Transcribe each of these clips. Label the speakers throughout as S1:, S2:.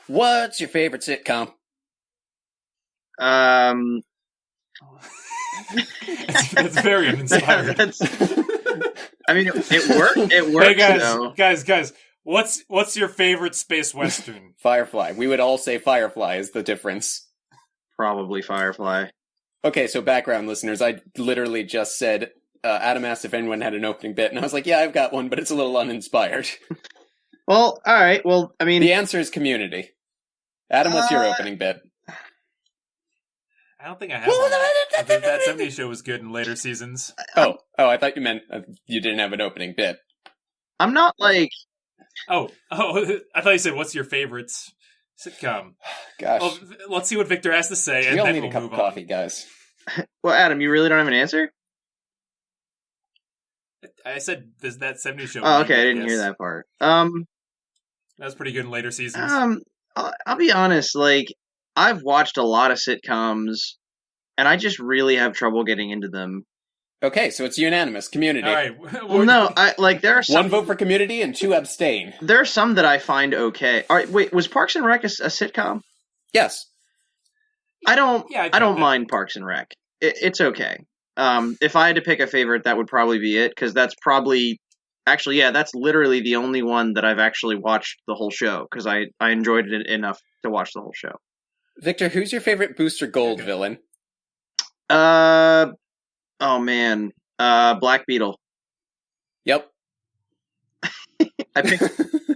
S1: what's your favorite sitcom?
S2: That's very uninspired.
S3: I mean, it worked. It worked.
S2: Hey guys,
S3: though.
S2: guys, what's your favorite space western?
S1: Firefly. We would all say Firefly is the difference.
S3: Probably Firefly.
S1: Okay, so background listeners, I literally just said, Adam asked if anyone had an opening bit, and I was like, yeah, I've got one, but it's a little uninspired.
S3: Well, all right. Well, I mean,
S1: The answer is Community. Adam, what's your opening bit?
S2: I don't think I have one. I think that 70s show was good in later seasons.
S1: Oh, I thought you meant you didn't have an opening bit.
S3: I'm not like.
S2: Oh, I thought you said, what's your favorite sitcom?
S1: Gosh.
S2: Well, let's see what Victor has to say, and
S1: We all
S2: then
S1: need
S2: we'll
S1: a cup
S2: move
S1: of coffee, guys.
S3: Well, Adam, you really don't have an answer?
S2: on. I said, does that 70s show...
S3: Oh, okay. I didn't hear that part.
S2: That was pretty good in later seasons.
S3: I'll be honest. Like, I've watched a lot of sitcoms, and I just really have trouble getting into them.
S1: Okay, so it's unanimous. Community.
S2: All right.
S3: Well, no, there are some.
S1: One vote for Community and 2 abstain.
S3: There are some that I find okay. All right, wait, was Parks and Rec a sitcom?
S1: Yes.
S3: I don't
S2: that.
S3: mind Parks and Rec. It's okay. If I had to pick a favorite, that would probably be it, because that's probably... Actually, yeah, that's literally the only one that I've actually watched the whole show, because I enjoyed it enough to watch the whole show.
S1: Victor, who's your favorite Booster Gold villain?
S3: Oh man, Black Beetle.
S1: Yep.
S3: I think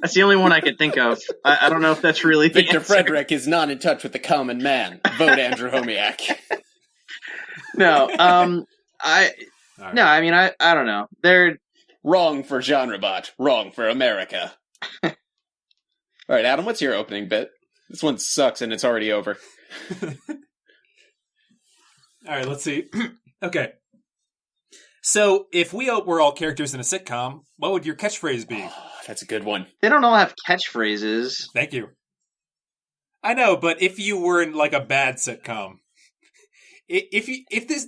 S3: that's the only one I could think of. I don't know if that's really the
S1: Victor
S3: answer.
S1: Frederick is not in touch with the common man. Vote Andrew Homiak.
S3: No, I mean, I don't know. They're
S1: Wrong for GenreBot. Wrong for America. All right, Adam, what's your opening bit? This one sucks and it's already over.
S2: All right, let's see. Okay. So, if we were all characters in a sitcom, what would your catchphrase be?
S1: Oh, that's a good one.
S3: They don't all have catchphrases.
S2: Thank you. I know, but if you were in like a bad sitcom,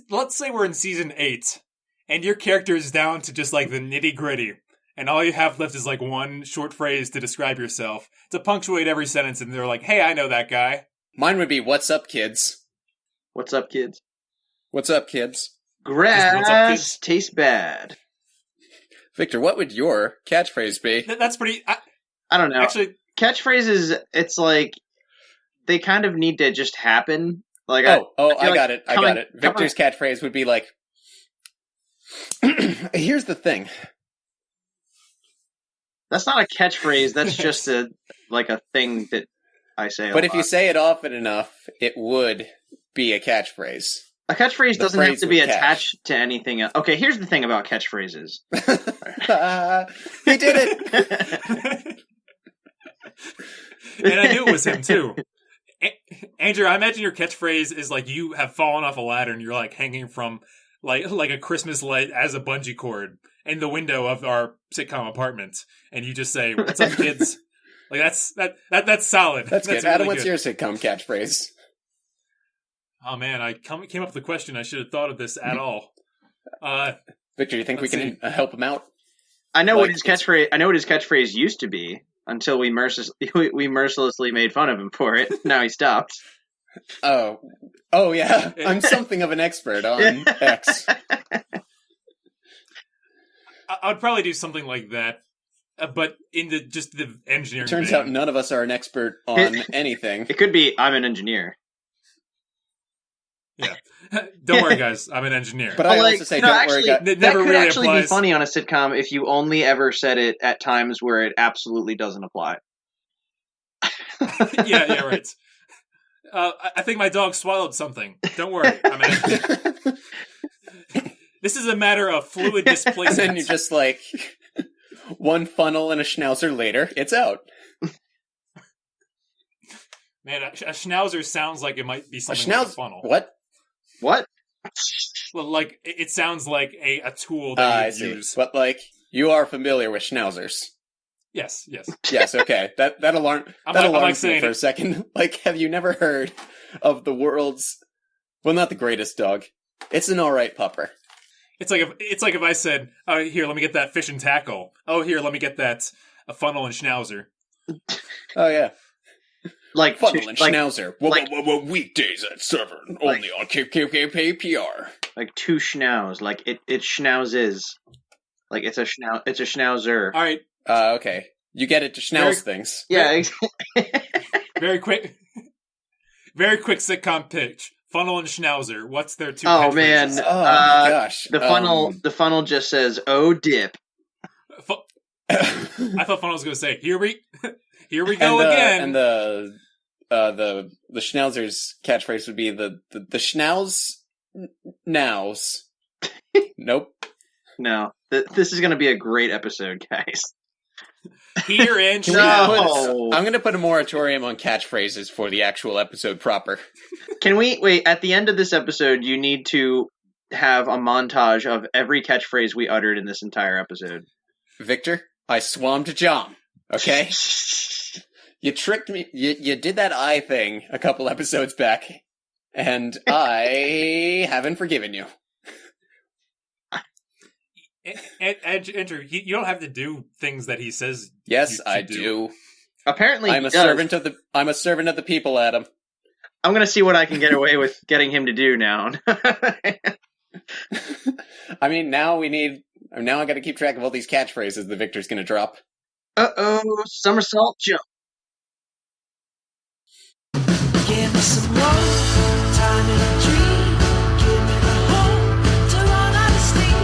S2: let's say we're in season 8, and your character is down to just like the nitty gritty, and all you have left is like one short phrase to describe yourself, to punctuate every sentence, and they're like, "Hey, I know that guy."
S1: Mine would be, "What's up, kids?"
S3: What's up, kids?
S1: What's up, kids?
S3: Grass
S2: What's up, kids?
S3: tastes bad.
S1: Victor, what would your catchphrase be?
S2: That's pretty.
S3: I don't know.
S2: Actually,
S3: catchphrases, it's like they kind of need to just happen. Like,
S1: I
S3: like
S1: got it. Victor's catchphrase would be like, "Here's the thing."
S3: That's not a catchphrase. That's just a thing that I say.
S1: But if you say it often enough, it would be a catchphrase.
S3: A catchphrase doesn't have to be attached
S1: catch.
S3: to anything else. Okay, here's the thing about catchphrases.
S1: He did it!
S2: And I knew it was him, too. Andrew, I imagine your catchphrase is like you have fallen off a ladder and you're like hanging from like a Christmas light as a bungee cord in the window of our sitcom apartment. And you just say, "What's up, kids?" Like that's solid.
S1: That's good.
S2: Really
S1: Adam, what's
S2: good.
S1: your sitcom catchphrase?
S2: Oh man, I came up with the question. I should have thought of this at all.
S1: Victor, do you think we can help him out?
S3: I know what his catchphrase. I know what his catchphrase used to be until we mercilessly made fun of him for it. Now he stopped.
S1: Oh yeah. I'm something of an expert on X.
S2: I would probably do something like that, but in the engineering.
S1: Turns
S2: vein.
S1: out none of us are an expert on anything.
S3: It could be, "I'm an engineer."
S2: Yeah. Don't worry, guys. I'm an engineer.
S1: But I also say, "Don't worry, guys."
S2: It
S3: that
S2: never
S3: could
S2: really
S3: actually
S2: applies.
S3: be funny on a sitcom if you only ever said it at times where it absolutely doesn't apply.
S2: yeah, right. I think my dog swallowed something. Don't worry. This is a matter of fluid displacement.
S1: And then you're just like, one funnel and a schnauzer later, it's out.
S2: Man, a schnauzer sounds like it might be something like a funnel.
S1: What?
S3: What?
S2: Well, like, it sounds like a tool that you use.
S1: But, like, you are familiar with schnauzers.
S2: Yes.
S1: Yes, okay. That alarmed me for a second. Like, have you never heard of the world's... Well, not the greatest dog. It's an alright pupper.
S2: It's like if I said, "Oh, here, let me get that fish and tackle. Oh, here, let me get that a funnel and schnauzer."
S1: Oh, yeah.
S3: like
S1: Funnel and
S3: like,
S1: Schnauzer. Weekdays at 7, only on KPR.
S3: Like two schnauz, like it schnauzes. Like it's a schnauzer.
S2: All right.
S1: Okay. You get it to schnauz things.
S3: Yeah.
S2: Very quick sitcom pitch. Funnel and Schnauzer. What's their two?
S3: Oh man!
S1: Oh my gosh!
S3: The funnel just says "Oh dip."
S2: I thought Funnel was going to say, "Here we go again."
S1: And the Schnauzer's catchphrase would be the schnauz nows. Nope.
S3: No, this is going to be a great episode, guys.
S2: Here and
S1: I'm going to put a moratorium on catchphrases for the actual episode proper.
S3: Can we wait? At the end of this episode, you need to have a montage of every catchphrase we uttered in this entire episode.
S1: Victor, I swammed John. Okay, you tricked me. You did that eye thing a couple episodes back, and I haven't forgiven you.
S2: Andrew, you don't have to do things that he says.
S1: Yes, I do.
S3: Apparently,
S1: I'm a servant of the people, Adam.
S3: I'm going to see what I can get away with getting him to do now.
S1: I mean, now I got to keep track of all these catchphrases that Victor's going to drop.
S3: Somersault jump.
S4: Give me some love, time in a dream. Give me the hope to run out of steam.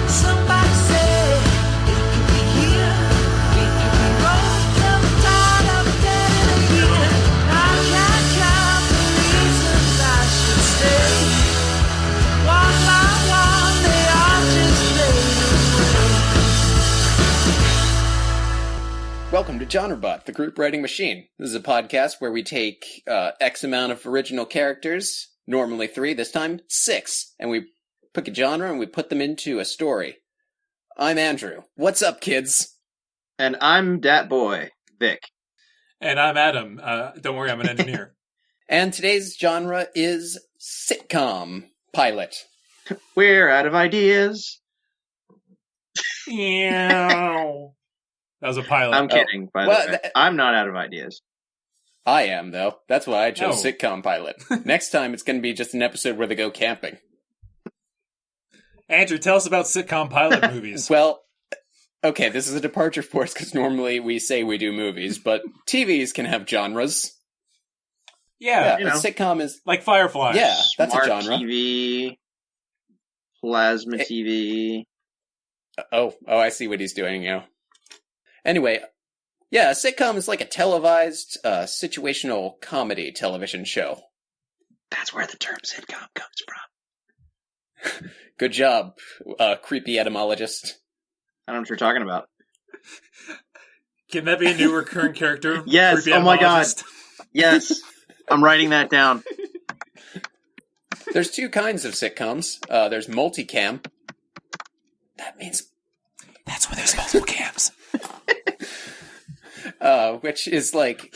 S4: Somebody say it could be here, it could be wrong. I'm tired of dead in a year. I can't count the reasons I should stay. One by one, they all just fade away.
S1: Welcome to GenreBot, the group writing machine. This is a podcast where we take X amount of original characters, normally 3, this time 6, and we pick a genre and we put them into a story. I'm Andrew. What's up, kids?
S3: And I'm that boy, Vic.
S2: And I'm Adam. Don't worry, I'm an engineer.
S1: And today's genre is sitcom pilot.
S3: We're out of ideas.
S2: That was a pilot.
S3: I'm kidding, by the way. I'm not out of ideas.
S1: I am, though. That's why I chose
S2: No.
S1: sitcom pilot. Next time, it's going to be just an episode where they go camping.
S2: Andrew, tell us about sitcom pilot movies.
S1: Well, okay, this is a departure for us because normally we say we do movies, but TVs can have genres.
S2: Yeah,
S1: a sitcom is...
S2: like Firefly.
S1: Yeah, that's
S3: Smart
S1: a genre.
S3: TV, plasma TV.
S1: Oh, I see what he's doing now. Anyway, yeah, a sitcom is like a televised, situational comedy television show.
S3: That's where the term sitcom comes from.
S1: Good job, creepy etymologist.
S3: I don't know what you're talking about.
S2: Can that be a new recurring character?
S3: Yes,
S2: Creepy
S3: oh my god.
S2: etymologist?
S3: Yes, I'm writing that down.
S1: There's 2 kinds of sitcoms. There's multicam. That means...
S2: That's where there's multiple cams.
S1: Which is like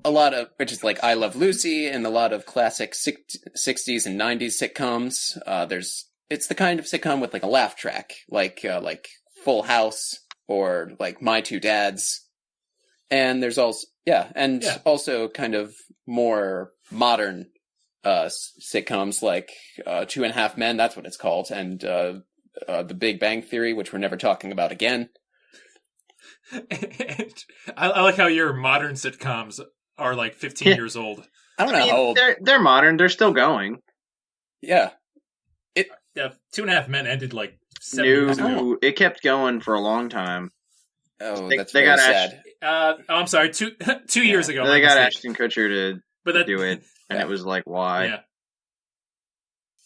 S1: I Love Lucy and a lot of classic 60s and 90s sitcoms. It's the kind of sitcom with like a laugh track, like Full House or like My Two Dads. And there's also kind of more modern sitcoms like 2.5 Men, that's what it's called, and The Big Bang Theory, which we're never talking about again.
S2: I like how your modern sitcoms are like 15 years old.
S1: I don't know how old.
S3: They're modern. They're still going.
S1: Yeah.
S2: Yeah, 2.5 Men ended like 7 years ago.
S3: No, it kept going for a long time.
S1: Oh,
S3: They
S1: that's
S3: got
S1: very sad.
S2: I'm sorry, two years ago.
S3: They
S2: my
S3: got
S2: mistake.
S3: Ashton Kutcher to do it, and it was like, why?
S2: Yeah.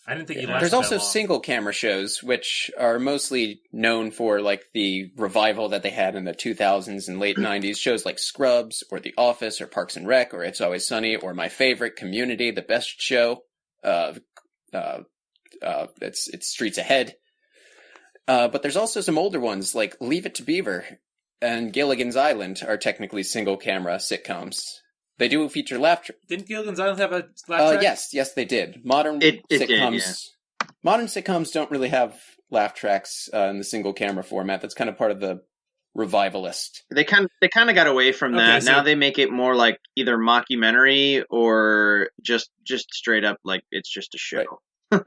S2: I didn't think he lasted
S1: There's also
S2: that long.
S1: single camera shows, which are mostly known for like the revival that they had in the 2000s and late 90s. Shows like Scrubs or The Office or Parks and Rec or It's Always Sunny or my favorite, Community, the best show. It's Streets Ahead. But there's also some older ones like Leave It to Beaver and Gilligan's Island are technically single camera sitcoms. They do feature laugh track.
S2: Didn't Gilligan's Island have a laugh track?
S1: Yes, they did. Modern
S3: It
S1: sitcoms.
S3: did, yeah.
S1: Modern sitcoms don't really have laugh tracks in the single camera format. That's kind of part of the revivalist.
S3: They kind of got away from
S2: Okay,
S3: that.
S2: so-
S3: Now they make it more like either mockumentary or just straight up like it's just a show.
S1: Right.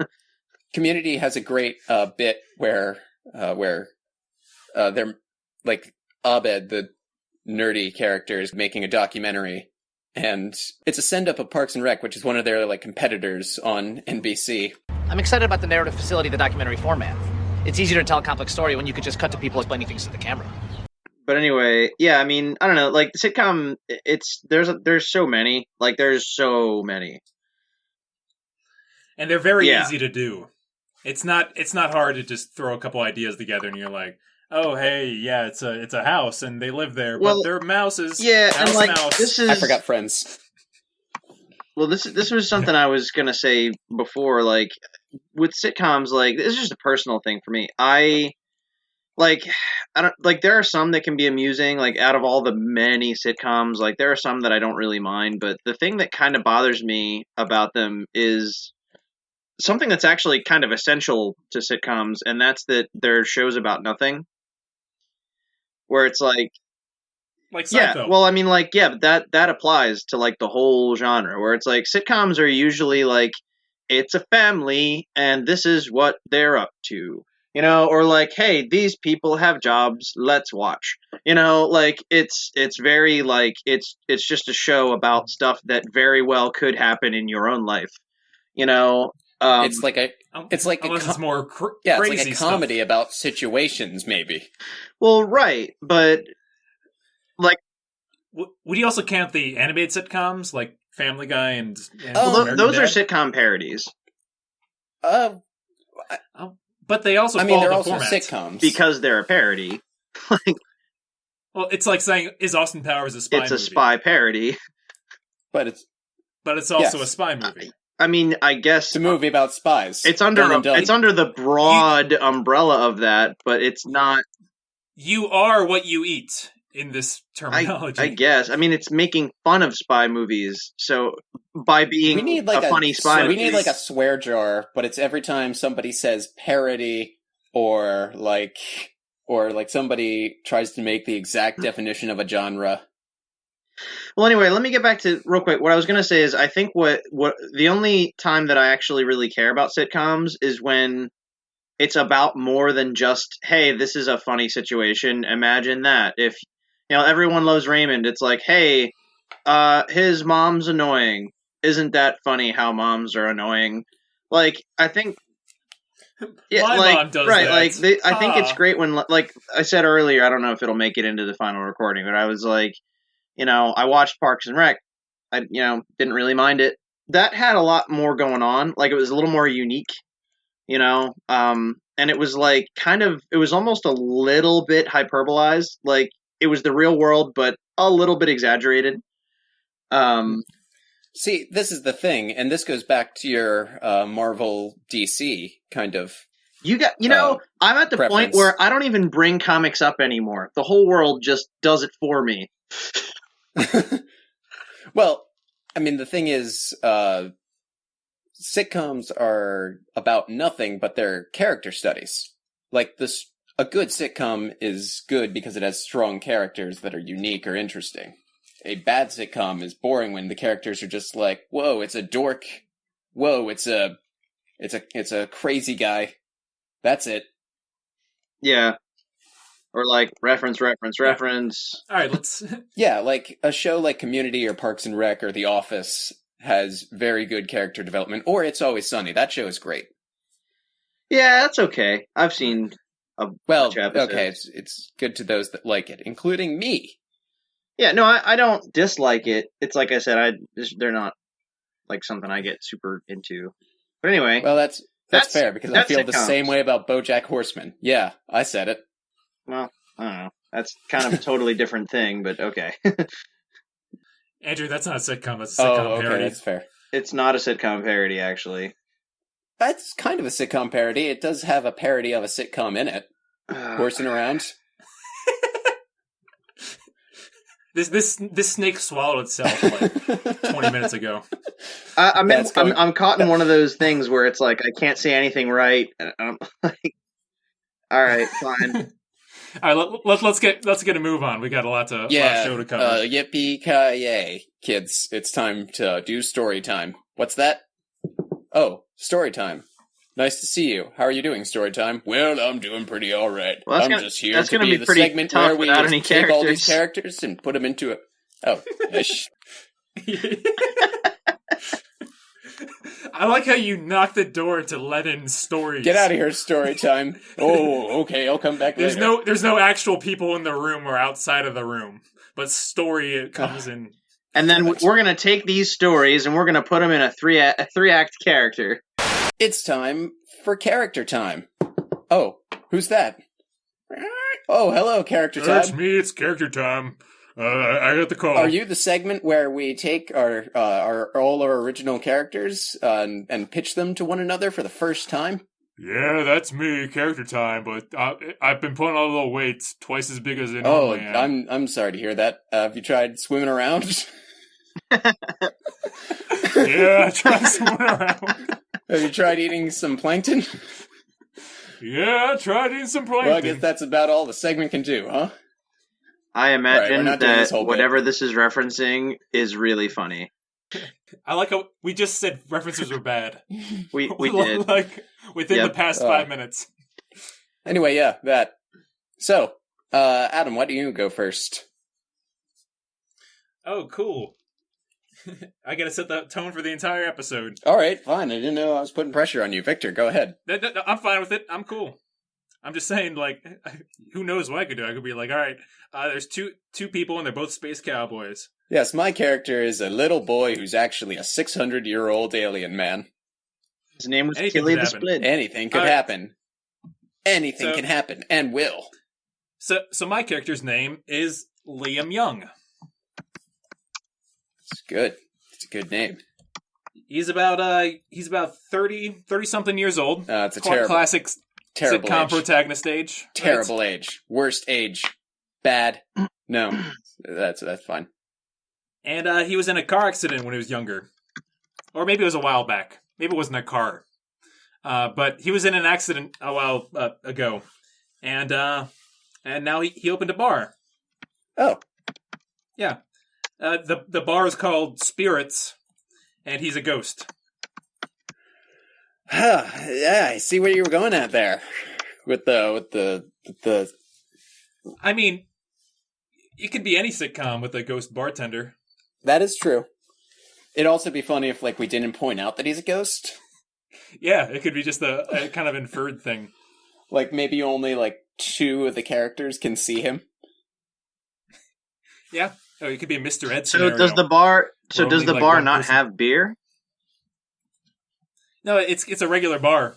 S1: Community has a great bit where they're like Abed, the nerdy character, is making a documentary, and it's a send up of Parks and Rec, which is one of their like competitors on NBC.
S5: I'm excited about the narrative facility of the documentary format. It's easier to tell a complex story when you could just cut to people explaining things to the camera.
S3: But anyway, yeah, I mean, I don't know, like the sitcom, there's so many, like there's so many,
S2: And they're very
S3: Yeah.
S2: easy to do. It's not hard to just throw a couple ideas together and you're like, oh hey, yeah, it's a house and they live there,
S3: Well,
S2: but they're mouses.
S3: yeah,
S2: Mouse,
S3: and like
S2: mouse.
S3: this is
S1: I forgot Friends.
S3: Well, this was something I was gonna say before. Like with sitcoms, like this is just a personal thing for me. I don't like. There are some that can be amusing. Like out of all the many sitcoms, like there are some that I don't really mind. But the thing that kind of bothers me about them is something that's actually kind of essential to sitcoms, and that's that they're shows about nothing. Where it's like.
S2: Seinfeld.
S3: Yeah, well, I mean, like, yeah, but that applies to like the whole genre. Where it's like sitcoms are usually like it's a family and this is what they're up to, or like, hey, these people have jobs, let's watch, like it's very like it's just a show about stuff that very well could happen in your own life,
S1: It's like a
S2: Unless it's more
S1: it's
S2: crazy
S1: like a comedy
S2: stuff.
S1: about situations, maybe.
S3: well, right, but like.
S2: Would you also count the animated sitcoms like Family Guy and
S1: Oh,
S3: Well,
S2: American
S3: those are
S2: Dad?
S3: sitcom parodies
S2: But they also
S1: I mean,
S2: follow
S1: they're
S2: the
S1: also
S2: format.
S1: sitcoms
S3: because they're a parody.
S2: Well, it's like saying, is Austin Powers a spy
S3: It's
S2: movie?
S3: a spy parody.
S1: but it's
S2: But it's also
S1: Yes.
S2: a spy movie.
S3: I mean, I guess
S1: a movie about spies.
S3: it's under
S1: Done and done.
S3: it's under the broad umbrella of that, but it's not.
S2: You are what you eat in this
S3: I
S2: terminology.
S3: guess. I mean, it's making fun of spy movies. So by being
S1: we need like
S3: a funny spy,
S1: we
S3: movie,
S1: need like a swear jar, but it's every time somebody says parody or like somebody tries to make the exact definition of a genre.
S3: Well, anyway, let me get back to real quick. What I was going to say is, I think what the only time that I actually really care about sitcoms is when it's about more than just, hey, this is a funny situation. Imagine that if Everyone Loves Raymond. It's like, hey, his mom's annoying. Isn't that funny? How moms are annoying. Like, I think. Yeah,
S2: My
S3: like,
S2: mom does
S3: right,
S2: that.
S3: like I think it's
S2: Ah.
S3: great when, like I said earlier, I don't know if it'll make it into the final recording, but I was like, I watched Parks and Rec. I, didn't really mind it. That had a lot more going on. Like, it was a little more unique, and it was like it was almost a little bit hyperbolized. Like, it was the real world, but a little bit exaggerated.
S1: See, this is the thing, and this goes back to your Marvel DC kind of.
S3: You got, I'm at the point
S1: preference.
S3: where I don't even bring comics up anymore. The whole world just does it for me.
S1: Well, I mean, the thing is, sitcoms are about nothing, but they're character studies. Like this, a good sitcom is good because it has strong characters that are unique or interesting. A bad sitcom is boring when the characters are just like, whoa, it's a dork. Whoa, it's a crazy guy. That's it.
S3: Yeah. Or like reference.
S2: All right, let's.
S1: Yeah, like a show like Community or Parks and Rec or The Office has very good character development, or It's Always Sunny. That show is great.
S3: Yeah, that's okay. I've seen a
S1: Well,
S3: bunch of episodes.
S1: okay, it's good to those that like it, including me.
S3: Yeah, no, I don't dislike it. It's like I said, they're not like something I get super into. But anyway,
S1: Well, that's
S3: That's-
S1: fair because I
S3: that's
S1: feel the
S3: sitcoms.
S1: same way about BoJack Horseman. Yeah, I said it.
S3: well, I don't know. That's kind of a totally different thing, but okay.
S2: Andrew, that's not a sitcom. That's a sitcom
S1: Oh, okay,
S2: parody.
S1: that's fair.
S3: It's not a sitcom parody, actually.
S1: That's kind of a sitcom parody. It does have a parody of a sitcom in it, horsing around.
S2: This snake swallowed itself like 20 minutes ago.
S3: I'm caught in one of those things where it's like I can't say anything right, and I'm like, all right, fine.
S2: All right, let's get a move on. We got a lot of show to cover.
S1: Yippee-ki-yay, kids. It's time to do story time. What's that? Oh, story time. Nice to see you. How are you doing, story time? Well, I'm doing pretty all right.
S3: Well,
S1: I'm just here
S3: that's
S1: to
S3: gonna
S1: be
S3: be
S1: the
S3: pretty
S1: segment
S3: tough
S1: where we
S3: without
S1: just
S3: any
S1: take all these
S3: characters.
S1: characters and put them into a... Oh, ish.
S2: I like how you knock the door to let in stories.
S1: Get out of here, story time. Oh, okay, I'll come back later.
S2: There's no actual people in the room or outside of the room, but story it comes in.
S3: And then we're gonna take these stories and we're gonna put them in a three act character.
S1: It's time for character time. Oh, who's that? Oh, hello, character time.
S2: It's me, it's character time. I got the call.
S1: Are you the segment where we take all our original characters and pitch them to one another for the first time?
S2: Yeah, that's me, character time, but I've been putting on a little weight, twice as big as I normally am.
S1: I'm sorry to hear that. Have you tried swimming around?
S2: Yeah, I tried swimming around.
S1: Have you tried eating some plankton?
S2: Yeah, I tried eating some plankton.
S1: Well, I guess that's about all the segment can do, huh?
S3: I imagine
S1: we're not doing this
S3: that
S1: whole bit.
S3: whatever this is referencing is really funny.
S2: I like how we just said references were bad.
S3: We did.
S2: Like, within the past 5 minutes.
S1: Anyway, yeah, that. So, Adam, why don't you go first?
S2: Oh, cool. I gotta set the tone for the entire episode.
S1: All right, fine. I didn't know I was putting pressure on you. Victor, go ahead.
S2: No, I'm fine with it. I'm cool. I'm just saying, like, who knows what I could do? I could be like, all right, there's two people and they're both space cowboys.
S1: Yes, my character is a little boy who's actually a 600-year-old alien man.
S3: His name was
S2: Anything
S3: Killy
S2: could
S3: the
S2: happen.
S3: Split.
S1: Anything could happen. Anything can happen, and will.
S2: So my character's name is Liam Young.
S1: It's good. It's a good name.
S2: He's about 30 something years old.
S1: It's a
S2: classic
S1: terrible
S2: sitcom
S1: age.
S2: protagonist age.
S1: Terrible age. Worst age. Bad. No. That's fine.
S2: And he was in a car accident when he was younger. Or maybe it was a while back. Maybe it wasn't a car. But he was in an accident a while ago. And now he opened a bar.
S1: Oh.
S2: Yeah. The bar is called Spirits, and he's a ghost.
S1: Yeah, I see where you were going at there. With the
S2: I mean, it could be any sitcom with a ghost bartender.
S1: That is true. It'd also be funny if, like, we didn't point out that he's a ghost.
S2: Yeah, it could be just a kind of inferred thing.
S1: Like, maybe only, like, 2 of the characters can see him.
S2: Yeah. Oh, it could be a Mr. Ed
S3: So
S2: scenario.
S3: does the bar
S2: one
S3: not
S2: person-
S3: have beer?
S2: No, it's a regular bar.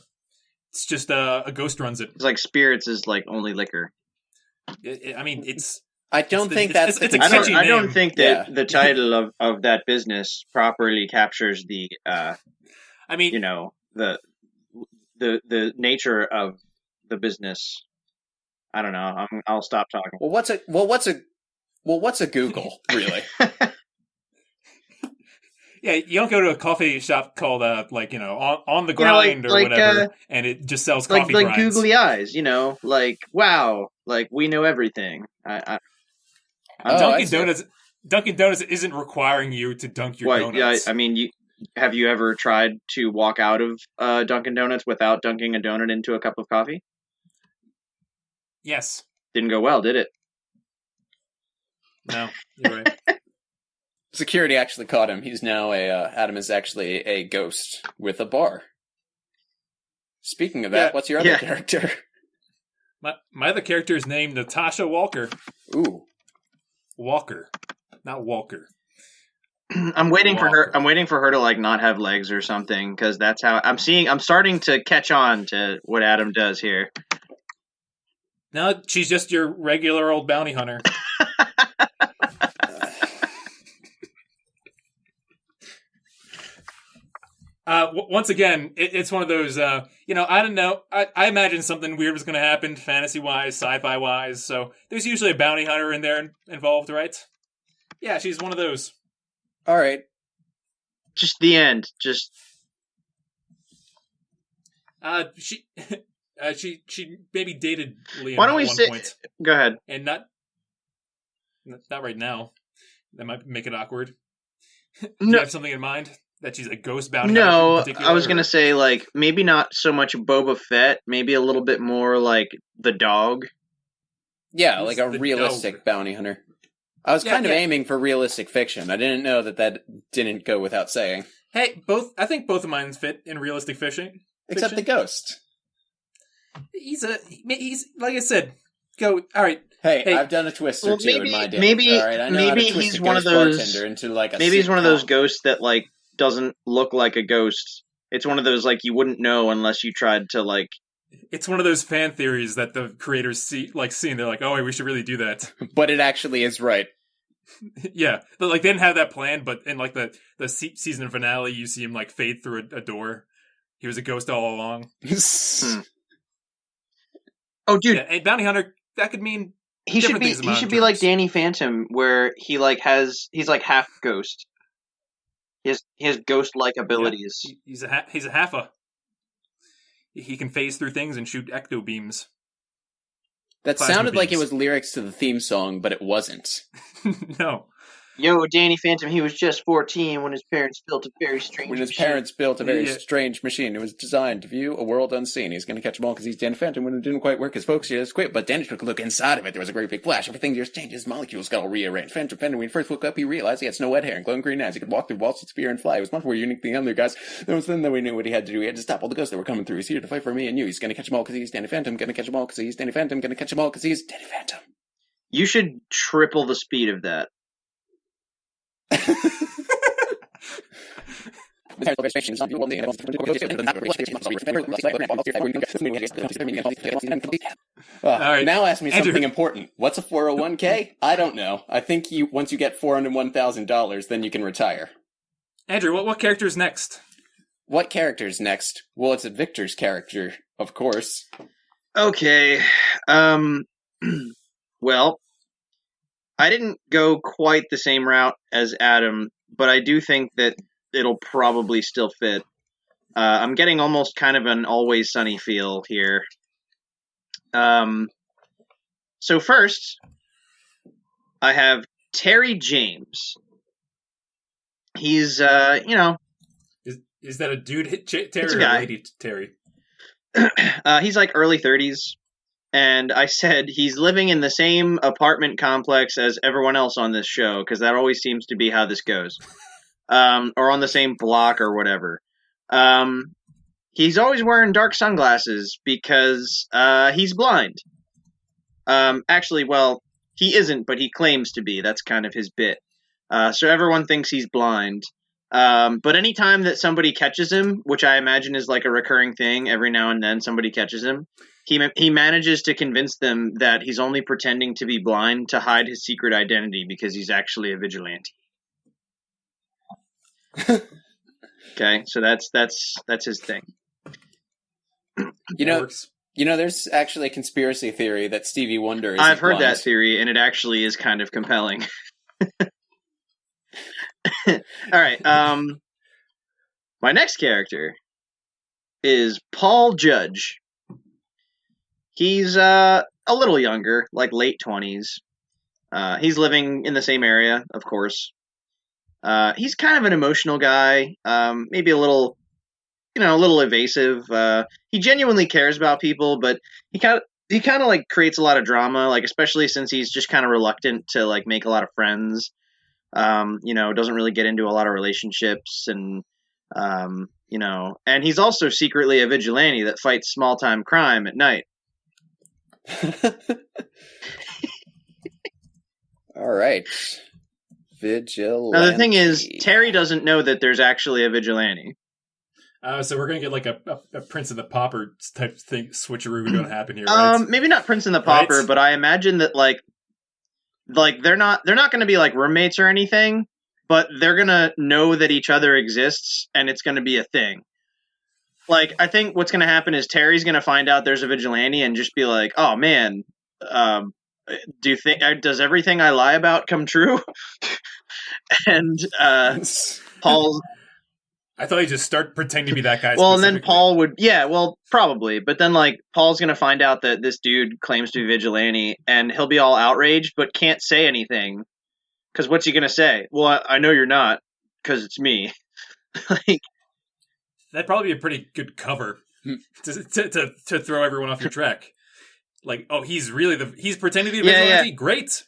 S2: It's just a ghost runs it.
S3: It's like Spirits is like only liquor.
S2: I mean, it's...
S1: I don't think that's
S2: it's
S1: the
S2: a
S3: I
S2: catchy
S3: don't. I don't
S2: name.
S3: think that the title of that business properly captures the
S2: I mean,
S3: the nature of the business. I don't know. I'll stop talking.
S1: Well, what's a Google, really?
S2: yeah, you don't go to a coffee shop called on the grind or whatever, and it just sells coffee
S3: like
S2: grinds.
S3: googly eyes, like wow, like we know everything.
S2: Dunkin' Donuts isn't requiring you to dunk your donuts.
S3: Yeah, I mean, have you ever tried to walk out of Dunkin' Donuts without dunking a donut into a cup of coffee?
S2: Yes.
S3: Didn't go well, did it?
S2: No, you're right.
S1: Security actually caught him. He's now Adam is actually a ghost with a bar. Speaking of that, what's your other character?
S2: My other character is named Natasha Walker.
S1: Ooh.
S2: Walker, not Walker.
S3: I'm waiting for her. I'm waiting for her to like not have legs or something, because that's how I'm seeing. I'm starting to catch on to what Adam does here.
S2: No, she's just your regular old bounty hunter. Once again, it's one of those, I don't know. I imagine something weird was going to happen, fantasy-wise, sci-fi-wise, so there's usually a bounty hunter in there involved, right? Yeah, she's one of those.
S1: All right.
S3: Just the end. Just...
S2: She maybe dated Liam
S3: Why don't
S2: at
S3: we
S2: one
S3: say?
S2: point,
S3: Go ahead.
S2: and not right now. That might make it awkward. Do you
S3: No,
S2: have something in mind that she's a ghost bounty hunter in
S3: no.
S2: particular?
S3: I was gonna
S2: or-
S3: say like maybe not so much Boba Fett, maybe a little bit more like the dog.
S1: Yeah,
S2: Who's
S1: like a
S2: the
S1: realistic
S2: dog?
S1: bounty hunter. I was
S2: Yeah,
S1: kind of
S2: yeah.
S1: aiming for realistic fiction. I didn't know that didn't go without saying.
S2: Hey, I think both of mine fit in realistic fishing.
S1: Except the
S2: fiction.
S1: ghost.
S2: He's like I said. Go. All right.
S1: Hey,
S2: Hey.
S1: I've done a twist or
S3: Well,
S1: two in my day.
S3: maybe
S1: All right, I know how to
S3: maybe
S1: twist
S3: he's
S1: a
S3: one of
S1: ghost
S3: those.
S1: bartender into like a
S3: Maybe he's one of those
S1: sitcom.
S3: ghosts that like doesn't look like a ghost. It's one of those like you wouldn't know unless you tried to like.
S2: It's one of those fan theories that the creators see, and they're like, "Oh, wait, we should really do that."
S1: But it actually is right.
S2: Yeah, but like they didn't have that plan. But in like the season finale, you see him like fade through a door. He was a ghost all along.
S3: Oh, dude,
S2: Yeah, and bounty hunter, that could mean
S3: he should
S2: different
S3: be
S2: things in
S3: he
S2: modern
S3: should be like
S2: terms.
S3: Danny Phantom, where he's like half ghost. He has ghost like abilities.
S2: He's a halfa. He can phase through things and shoot ecto beams.
S1: That
S2: Plasma
S1: sounded like it
S2: beams.
S1: was lyrics to the theme song, but it wasn't.
S2: No.
S3: Yo, Danny Phantom, he was just 14 when his parents built a very strange
S1: When his
S3: machine.
S1: parents built a very
S2: Yeah.
S1: strange machine, it was designed to view a world unseen. He's going to catch them all because he's Danny Phantom. When it didn't quite work, his folks just quit. But Danny took a look inside of it. There was a great big flash. Everything just changed. His molecules got all rearranged. Phantom, when he first woke up, he realized he had snow white hair and glowing green eyes. He could walk through walls with spear and fly. It was much more unique than the other guys. It was then that we knew what he had to do. He had to stop all the ghosts that were coming through. He's here to fight for me and you. He's going to catch them all because he's Danny Phantom. Going to catch them all because he's Danny Phantom. Going to catch them all because he's Danny Phantom.
S3: You should triple the speed of that.
S2: right.
S1: Now ask me
S2: Andrew.
S1: something important. What's a 401k? I don't know. I think once you get $401,000, then you can retire.
S2: Andrew, what character is next?
S1: What character's next? Well, it's a Victor's character, of course.
S3: Okay. Well, I didn't go quite the same route as Adam, but I do think that it'll probably still fit. I'm getting almost kind of an Always Sunny feel here. So first, I have Terry James. He's,
S2: Is that a dude Terry
S3: It's a
S2: or
S3: guy.
S2: a lady Terry?
S3: he's like early 30s. And I said he's living in the same apartment complex as everyone else on this show, because that always seems to be how this goes. Or on the same block or whatever. He's always wearing dark sunglasses because he's blind. Actually, well, he isn't, but he claims to be. That's kind of his bit. So everyone thinks he's blind. But anytime that somebody catches him, which I imagine is like a recurring thing, every now and then somebody catches him, he manages to convince them that he's only pretending to be blind to hide his secret identity because he's actually a vigilante. Okay, so that's his thing.
S1: You know,
S2: Works.
S1: there's actually a conspiracy theory that Stevie Wonder is
S3: I've heard
S1: blind.
S3: that theory, and it actually is kind of compelling. All right. My next character is Paul Judge. He's a little younger, like late 20s. He's living in the same area, of course. He's kind of an emotional guy, maybe a little evasive. He genuinely cares about people, but he kind of like creates a lot of drama, like especially since he's just kind of reluctant to like make a lot of friends. Doesn't really get into a lot of relationships, and and he's also secretly a vigilante that fights small time crime at night.
S1: All right. Vigilante.
S3: Now the thing is, Terry doesn't know that there's actually a vigilante.
S2: So we're gonna get like a Prince of the Pauper type thing switcheroo going to happen here, right?
S3: Maybe not Prince and the Pauper,
S2: Right.
S3: but I imagine that like they're not going to be like roommates or anything, but they're going to know that each other exists, and it's going to be a thing. Like, I think what's going to happen is Terry's going to find out there's a vigilante and just be like, "Oh man, do you think does everything I lie about come true?" And Paul's
S2: I thought he'd just start pretending to be that guy.
S3: Well, and then
S2: specifically.
S3: Paul would, yeah, well, probably. But then, like, Paul's going to find out that this dude claims to be vigilante, and he'll be all outraged, but can't say anything. Because what's he going to say? Well, I know you're not, because it's me. Like,
S2: That'd probably be a pretty good cover to throw everyone off your track. Like, oh, he's pretending to be a vigilante?
S3: Yeah.
S2: Great.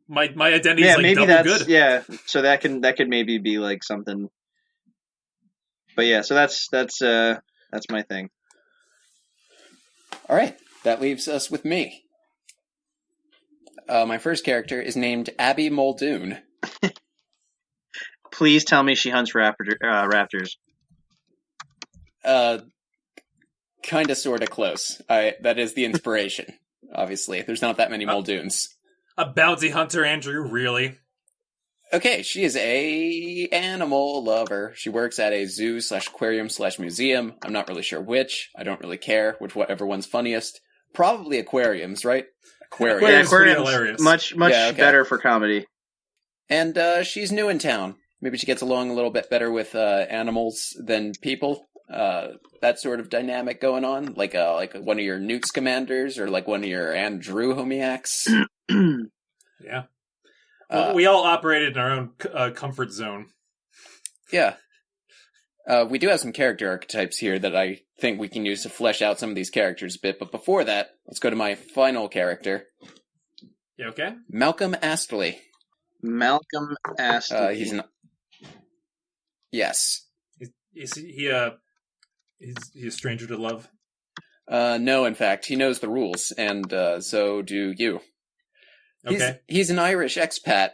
S2: My identity
S3: yeah,
S2: is like
S3: maybe
S2: double
S3: that's,
S2: good.
S3: yeah, so that could maybe be, like, something. But yeah, so that's my thing.
S1: All right, that leaves us with me. My first character is named Abby Muldoon.
S3: Please tell me she hunts raptors.
S1: Kind of, sort of close. That is the inspiration, obviously. There's not that many Muldoons.
S2: A bounty hunter, Andrew, really?
S1: Okay, she is a animal lover. She works at a zoo / aquarium / museum. I'm not really sure which. I don't really care whatever one's funniest. Probably aquariums, right?
S2: Aquariums.
S3: Yeah,
S2: It's pretty
S3: aquarium's
S2: hilarious.
S3: much
S1: Yeah, okay.
S3: better for comedy.
S1: And she's new in town. Maybe she gets along a little bit better with animals than people. That sort of dynamic going on, like one of your Newt Commanders or like one of your Andrew Homiacs.
S2: Yeah. We all operated in our own comfort zone.
S1: Yeah. We do have some character archetypes here that I think we can use to flesh out some of these characters a bit. But before that, let's go to my final character,
S2: You okay?
S1: Malcolm Astley.
S3: Malcolm Astley.
S1: He's an... Yes.
S2: Is he a stranger to love?
S1: No, in fact, he knows the rules, and so do you.
S2: Okay.
S1: He's an Irish expat.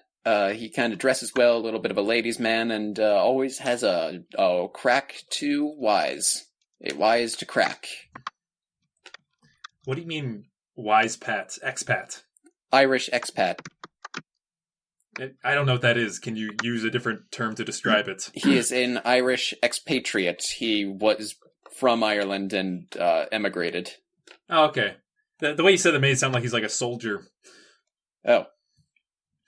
S1: He kind of dresses well, a little bit of a ladies' man, and always has a crack to wise. A wise to crack.
S2: What do you mean, wise pat? Expat?
S1: Irish expat.
S2: I don't know what that is. Can you use a different term to describe it?
S1: He is an Irish expatriate. He was from Ireland and emigrated.
S2: Oh, okay. The way you said that made it sound like he's like a soldier.
S1: Oh.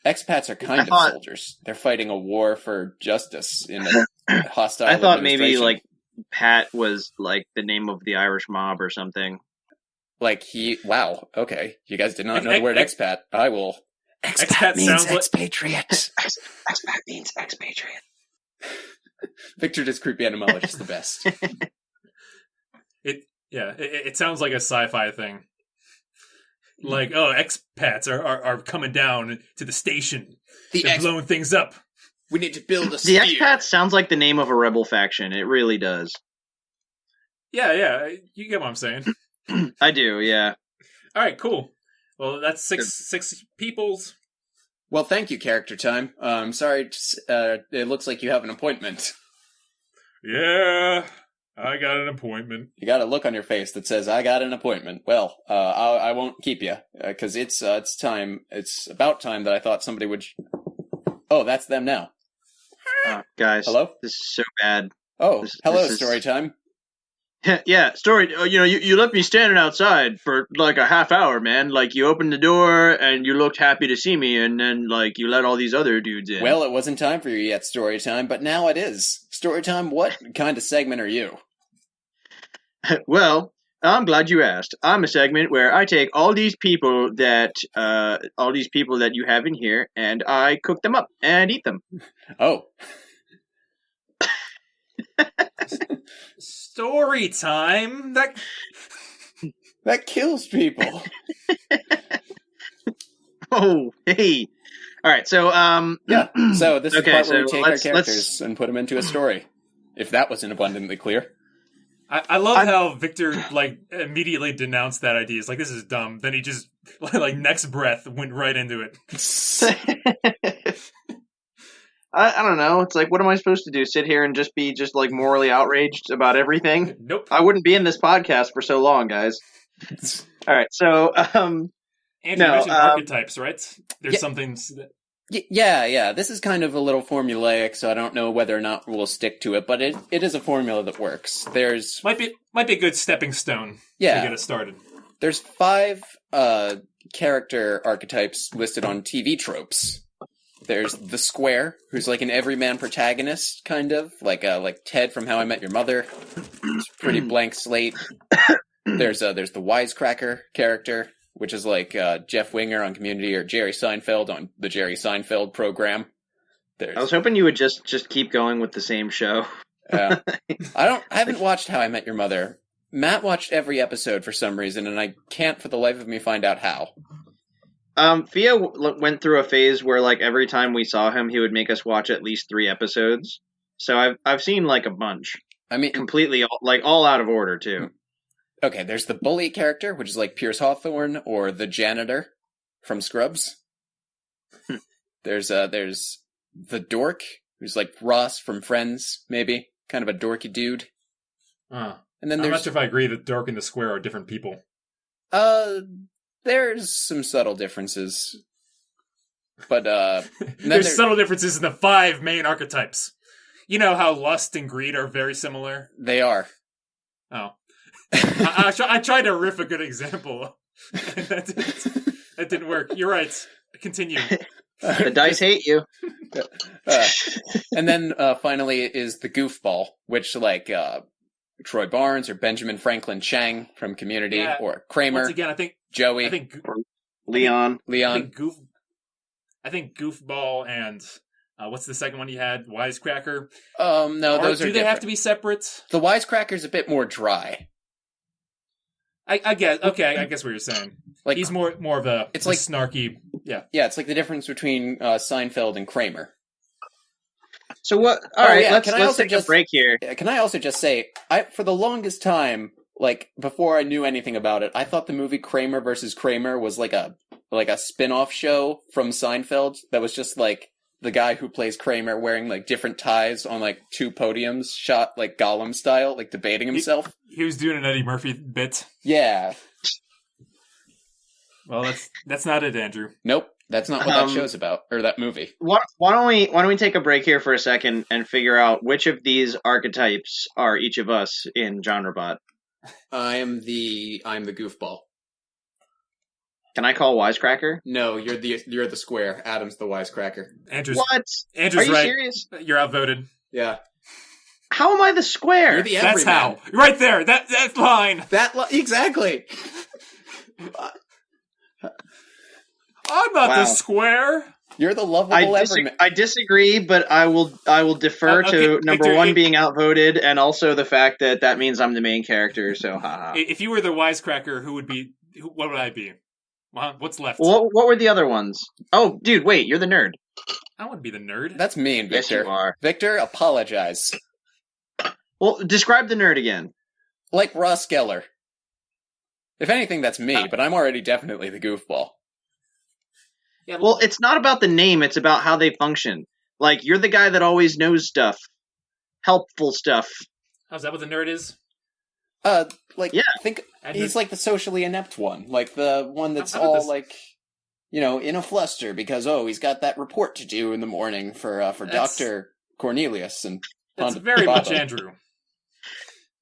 S1: Expats are kind of soldiers. They're fighting a war for justice in a hostile
S3: I thought maybe
S1: administration.
S3: like Pat was like the name of the Irish mob or something.
S1: Like wow, okay. You guys did not know the word expat. I will.
S2: Expat
S1: means
S2: sounds like-
S1: expatriate.
S3: Expat means expatriate.
S1: Victor does creepy etymologist the best.
S2: It sounds like a sci-fi thing. Like, oh, expats are coming down to the station. They're blowing things up.
S1: We need to build a
S3: The
S1: sphere.
S3: Expats sounds like the name of a rebel faction. It really does.
S2: Yeah, you get what I'm saying.
S3: I do, yeah.
S2: All right, cool. Well, that's six peoples.
S1: Well, thank you, Character Time. Sorry, it looks like you have an appointment.
S2: Yeah, I got an appointment.
S1: You got a look on your face that says, I got an appointment. Well, I won't keep you, because it's time. It's about time that I thought somebody would... Oh, that's them now.
S3: Guys,
S1: Hello?
S3: this is so bad.
S1: Oh, hello,
S3: this is-
S1: story time.
S3: Yeah, story. You left me standing outside for like a half hour, man. Like you opened the door and you looked happy to see me, and then like you let all these other dudes in.
S1: Well, it wasn't time for you yet, story time, but now it is. Story time, what kind of segment are you?
S3: Well, I'm glad you asked. I'm a segment where I take all these people that you have in here, and I cook them up and eat them.
S1: Oh.
S2: Story time.
S1: That kills people.
S3: Oh, hey. All right, so
S1: Yeah, so this is
S3: Okay,
S1: the part where we
S3: so
S1: take our
S3: let's-
S1: characters and put them into a story. If that wasn't abundantly clear.
S2: I love how Victor like immediately denounced that idea. It's like, this is dumb. Then he just like next breath went right into it.
S3: I don't know. It's like, what am I supposed to do? Sit here and just be like morally outraged about everything?
S2: Nope.
S3: I wouldn't be in this podcast for so long, guys. All right, so
S2: Andrew, you
S3: No,
S2: mentioned archetypes, right? There's
S1: yeah.
S2: something.
S1: Yeah. This is kind of a little formulaic, so I don't know whether or not we'll stick to it, but it is a formula that works. There's
S2: Might be a good stepping stone
S1: Yeah.
S2: to get us started.
S1: There's 5 character archetypes listed on TV tropes. There's the Square, who's like an everyman protagonist, kind of like Ted from How I Met Your Mother. It's a pretty blank slate. There's the Wisecracker character, which is like Jeff Winger on Community or Jerry Seinfeld on the Jerry Seinfeld program.
S3: I was hoping you would just keep going with the same show.
S1: I haven't watched How I Met Your Mother. Matt watched every episode for some reason, and I can't for the life of me find out how.
S3: Fia went through a phase where, like, every time we saw him, he would make us watch at least 3 episodes. So I've seen, like, a bunch.
S1: I mean,
S3: completely, all out of order, too.
S1: Okay, there's the bully character, which is like Pierce Hawthorne, or the janitor from Scrubs. There's the dork, who's like Ross from Friends, maybe. Kind of a dorky dude.
S2: And
S1: then
S2: I'm not sure if I agree that Dork and the Square are different people.
S1: There's some subtle differences. But,
S2: there's subtle differences in the 5 main archetypes. You know how lust and greed are very similar?
S1: They are.
S2: Oh. I tried to riff a good example. that didn't work. You're right. Continue.
S3: The dice hate you.
S1: And then finally is the goofball, which like Troy Barnes or Benjamin Franklin Chang from Community or Kramer.
S2: Once again, I think
S1: Joey.
S3: Leon.
S2: I think Goofball and what's the second one you had? Wisecracker.
S1: No, those are.
S2: Do they have to be separate?
S1: The Wisecracker's a bit more dry.
S2: I guess. Okay, I guess what you're saying.
S1: Like
S2: he's more of a.
S1: It's like
S2: snarky. Yeah.
S1: Yeah, it's like the difference between Seinfeld and Kramer.
S3: So what? All right, let's take a break here.
S1: Can I also just say, for the longest time, like before I knew anything about it, I thought the movie Kramer versus Kramer was like a spin-off show from Seinfeld that was just like the guy who plays Kramer wearing like different ties on like 2 podiums, shot like Gollum style, like debating himself.
S2: He was doing an Eddie Murphy bit.
S1: Yeah.
S2: Well, that's not it, Andrew.
S1: Nope, that's not what that show's about, or that movie.
S3: Why don't we take a break here for a second and figure out which of these archetypes are each of us in GenreBot?
S1: I'm the goofball.
S3: Can I call Wisecracker?
S1: No, you're the Square. Adam's the Wisecracker.
S2: Andrew's
S3: Are you
S2: right.
S3: Serious?
S2: You're outvoted.
S1: Yeah.
S3: How am I the Square?
S1: You're the
S2: That's
S1: everyman.
S2: how. Right there. That line.
S1: Exactly.
S2: I'm not the Square.
S1: You're the lovable everyman.
S3: I disagree, but I will defer to number Victor, 1 being outvoted, and also the fact that means I'm the main character. So, haha.
S2: If you were the Wisecracker, what would I be? What's left?
S3: What were the other ones? Oh, dude, wait, you're the nerd.
S2: I want to be the nerd.
S1: That's me and Victor.
S3: Yes, you are.
S1: Victor, apologize.
S3: Well, describe the nerd again.
S1: Like Ross Geller. If anything, that's me, but I'm already definitely the goofball.
S3: Yeah, well, it's not about the name, it's about how they function. Like, you're the guy that always knows stuff. Helpful stuff.
S2: How's that what the nerd is?
S1: Think he's like the socially inept one. Like the one that's all like, in a fluster because, he's got that report to do in the morning for Dr. Cornelius. And
S2: that's very much Andrew.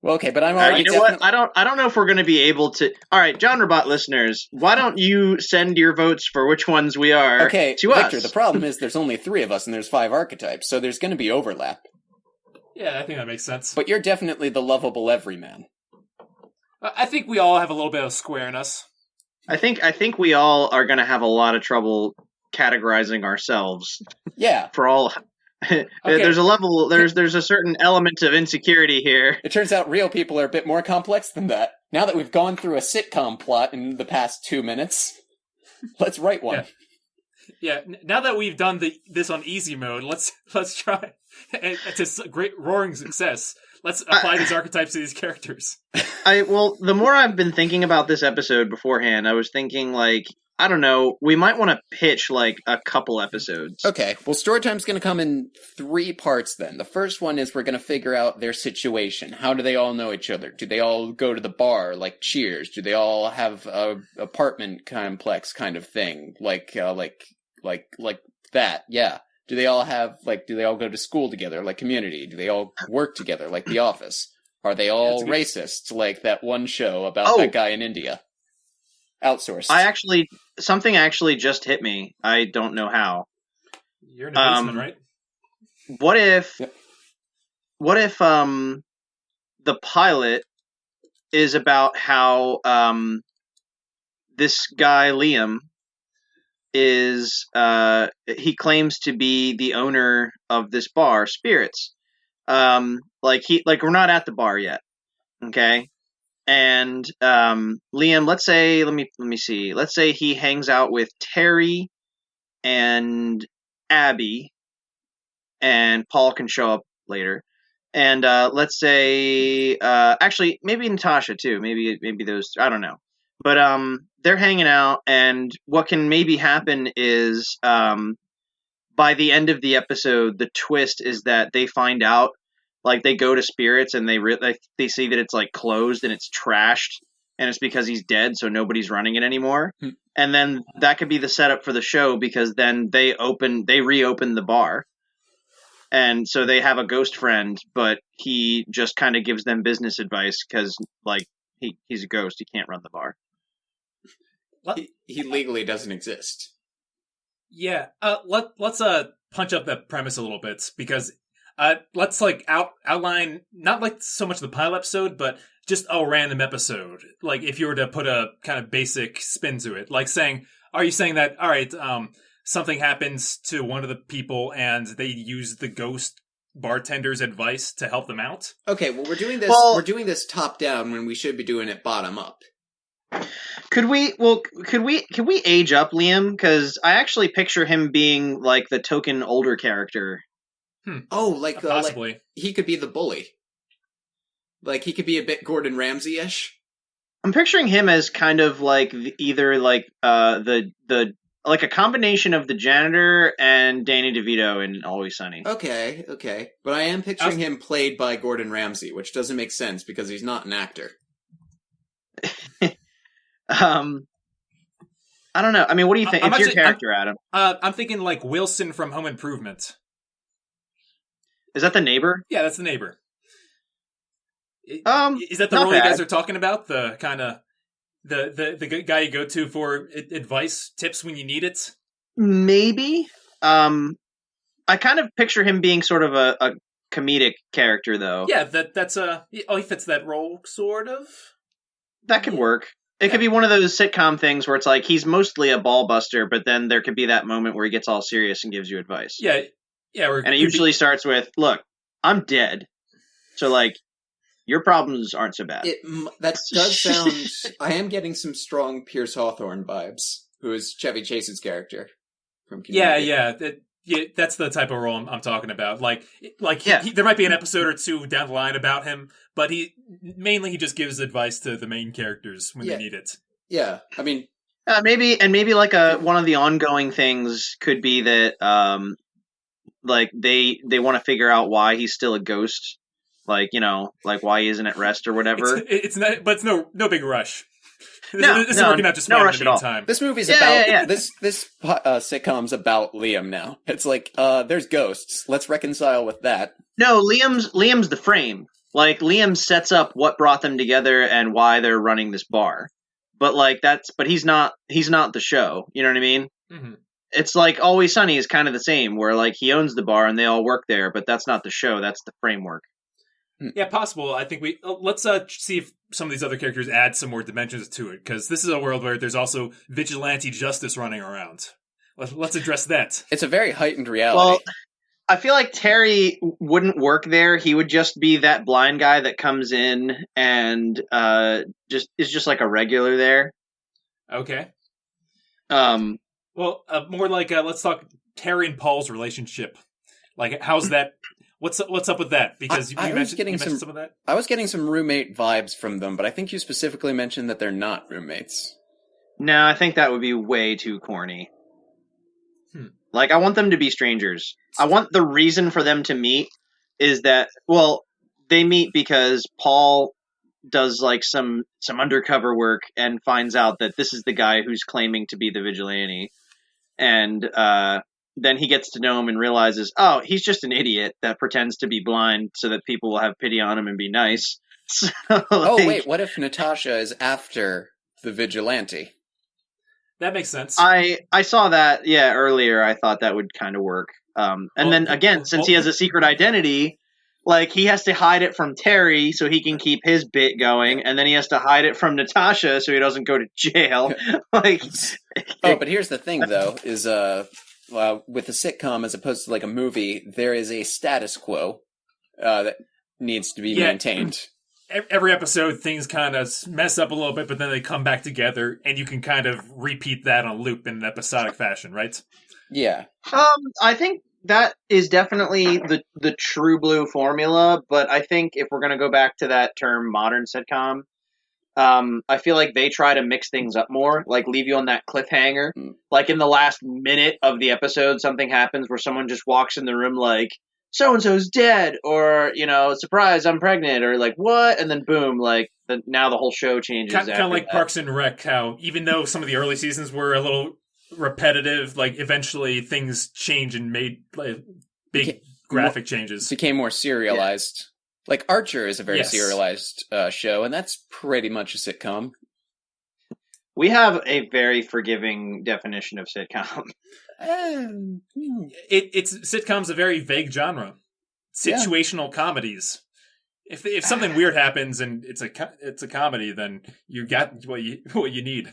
S1: Well, okay, but I'm already.
S3: You know what? I don't know if we're going to be able to. All right, GenreBot listeners, why don't you send your votes for which ones we are?
S1: Okay,
S3: to
S1: Victor.
S3: us?
S1: The problem is there's only 3 of us, and there's 5 archetypes, so there's going to be overlap.
S2: Yeah, I think that makes sense.
S1: But you're definitely the lovable everyman.
S2: I think we all have a little bit of Square in us.
S3: I think we all are going to have a lot of trouble categorizing ourselves.
S1: Yeah.
S3: For all. Okay. There's a certain element of insecurity here.
S1: It turns out real people are a bit more complex than that. Now that we've gone through a sitcom plot in the past 2 minutes, let's write one.
S2: Yeah. Now that we've done this on easy mode, let's try. It's a great roaring success. Let's apply these archetypes to these characters.
S3: The more I've been thinking about this episode beforehand, I was thinking, like, I don't know, we might want to pitch, like, a couple episodes.
S1: Okay, well, story time's going to come in 3 parts then. The first one is we're going to figure out their situation. How do they all know each other? Do they all go to the bar, like Cheers? Do they all have a apartment complex kind of thing? Like that, yeah. Do they all go to school together, like Community? Do they all work together, like The Office? Are they all racist, like that one show about that guy in India? Outsourced.
S3: Something actually just hit me. I don't know how.
S2: You're in a basement, right?
S3: What if
S1: Yep.
S3: the pilot is about how this guy Liam is he claims to be the owner of this bar, Spirits. Like we're not at the bar yet, okay? And Liam, let's say, let me see. Let's say he hangs out with Terry and Abby, and Paul can show up later. And let's say, actually, maybe Natasha too. Maybe those. I don't know. But they're hanging out, and what can maybe happen is by the end of the episode, the twist is that they find out, like they go to Spirits and they see that it's like closed and it's trashed, and it's because he's dead, so nobody's running it anymore. And then that could be the setup for the show, because then they reopen the bar. And so they have a ghost friend, but he just kind of gives them business advice because, like, he's a ghost. He can't run the bar.
S1: He legally doesn't exist.
S2: Yeah. Let's punch up that premise a little bit, because let's like outline not like so much the pilot episode, but just a random episode. Like if you were to put a kind of basic spin to it, like are you saying that, all right, something happens to one of the people and they use the ghost bartender's advice to help them out?
S1: Okay, well we're doing this. We're doing this top down when we should be doing it bottom up.
S3: Could we age up Liam? Because I actually picture him being like the token older character.
S1: Oh, like
S2: possibly
S1: he could be the bully. Like he could be a bit Gordon Ramsay-ish.
S3: I'm picturing him as kind of like either like the like a combination of the janitor and Danny DeVito in Always Sunny.
S1: Okay. But I am picturing him played by Gordon Ramsay, which doesn't make sense because he's not an actor.
S3: I don't know. I mean, what do you think? It's your character, Adam.
S2: I'm thinking like Wilson from Home Improvement.
S3: Is that the neighbor?
S2: Yeah, that's the neighbor. Is that the
S3: not
S2: role
S3: bad.
S2: you guys are talking about? The kind of the guy you go to for advice, tips when you need it?
S3: Maybe. I kind of picture him being sort of a comedic character, though.
S2: Yeah, that's he fits that role, sort of.
S3: That could work. It could be one of those sitcom things where it's like he's mostly a ball buster, but then there could be that moment where he gets all serious and gives you advice.
S2: Yeah.
S3: And it usually starts with, "Look, I'm dead, so like your problems aren't so bad."
S1: That does sound. I am getting some strong Pierce Hawthorne vibes, who is Chevy Chase's character from Community.
S2: Yeah, that's the type of role I'm talking about. There might be an episode or two down the line about him, but he just gives advice to the main characters when they need it.
S1: Yeah, I mean,
S3: maybe like one of the ongoing things could be that like they want to figure out why he's still a ghost, like like why he isn't at rest or whatever.
S2: It's not, but it's no big rush.
S3: No,
S2: this is working out just fine in the meantime.
S1: This movie's about this sitcom's about Liam now. It's like there's ghosts. Let's reconcile with that.
S3: No, Liam's the frame. Like Liam sets up what brought them together and why they're running this bar. But but he's not the show. You know what I mean?
S2: Mm-hmm.
S3: It's like Always Sunny is kind of the same, where like he owns the bar and they all work there, but that's not the show. That's the framework.
S2: Yeah, possible. I think let's see if some of these other characters add some more dimensions to it, because this is a world where there's also vigilante justice running around. Let's address that.
S1: It's a very heightened reality.
S3: Well, I feel like Terry wouldn't work there. He would just be that blind guy that comes in and is just like a regular there.
S2: Okay.
S3: Well,
S2: more like let's talk Terry and Paul's relationship. Like, how's that? What's up with that? Because you mentioned some of that.
S1: I was getting some roommate vibes from them, but I think you specifically mentioned that they're not roommates.
S3: No, I think that would be way too corny. Like, I want them to be strangers. I want the reason for them to meet is that, well, they meet because Paul does like some undercover work and finds out that this is the guy who's claiming to be the vigilante. And then he gets to know him and realizes, oh, he's just an idiot that pretends to be blind so that people will have pity on him and be nice. So,
S1: wait, what if Natasha is after the vigilante?
S2: That makes sense.
S3: I saw that earlier. I thought that would kind of work. And then again, since he has a secret identity, like he has to hide it from Terry so he can keep his bit going, and then he has to hide it from Natasha so he doesn't go to jail. Like,
S1: but here's the thing, though, is with a sitcom as opposed to like a movie, there is a status quo that needs to be maintained.
S2: Every episode, things kind of mess up a little bit, but then they come back together, and you can kind of repeat that on loop in an episodic fashion, right?
S1: Yeah.
S3: I think that is definitely the true blue formula, but I think if we're going to go back to that term modern sitcom, I feel like they try to mix things up more, like leave you on that cliffhanger. Like in the last minute of the episode, something happens where someone just walks in the room like, so-and-so's dead, or, surprise, I'm pregnant, or like, what? And then boom, like, now the whole show changes.
S2: Kind of like Parks and Rec, how even though some of the early seasons were a little repetitive, like eventually things change and made like big graphic changes.
S1: Became more serialized. Yeah. Like Archer is a very serialized show, and that's pretty much a sitcom.
S3: We have a very forgiving definition of sitcom.
S2: It's sitcom's a very vague genre. Situational comedies. If something weird happens and it's a comedy, then you got what you need.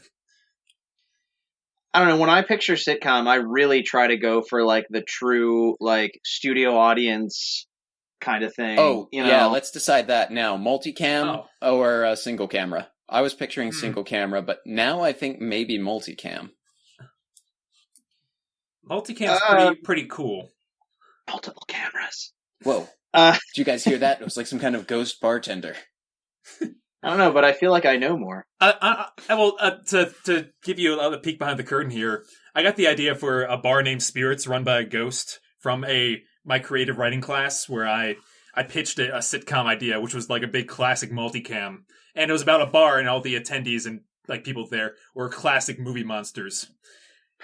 S3: I don't know. When I picture sitcom, I really try to go for like the true like studio audience kind of thing.
S1: Oh, yeah. Let's decide that now. Multicam or single camera. I was picturing single camera, but now I think maybe multicam.
S2: Multicam's pretty cool.
S3: Multiple cameras.
S1: Whoa. Did you guys hear that? It was like some kind of ghost bartender.
S3: I don't know, but I feel like I know more.
S2: To give you a peek behind the curtain here, I got the idea for a bar named Spirits run by a ghost from my creative writing class where I pitched a sitcom idea, which was like a big classic multicam. And it was about a bar and all the attendees and like people there were classic movie monsters.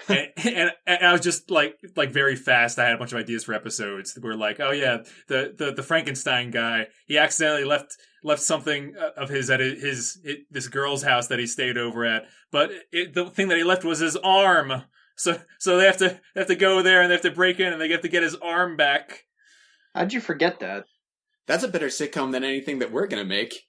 S2: and I was just like very fast. I had a bunch of ideas for episodes that were like, oh yeah, the Frankenstein guy, he accidentally left something of his at this girl's house that he stayed over at, but the thing that he left was his arm. So they have to go there and they have to break in and they have to get his arm back.
S3: How'd you forget that?
S1: That's a better sitcom than anything that we're gonna make.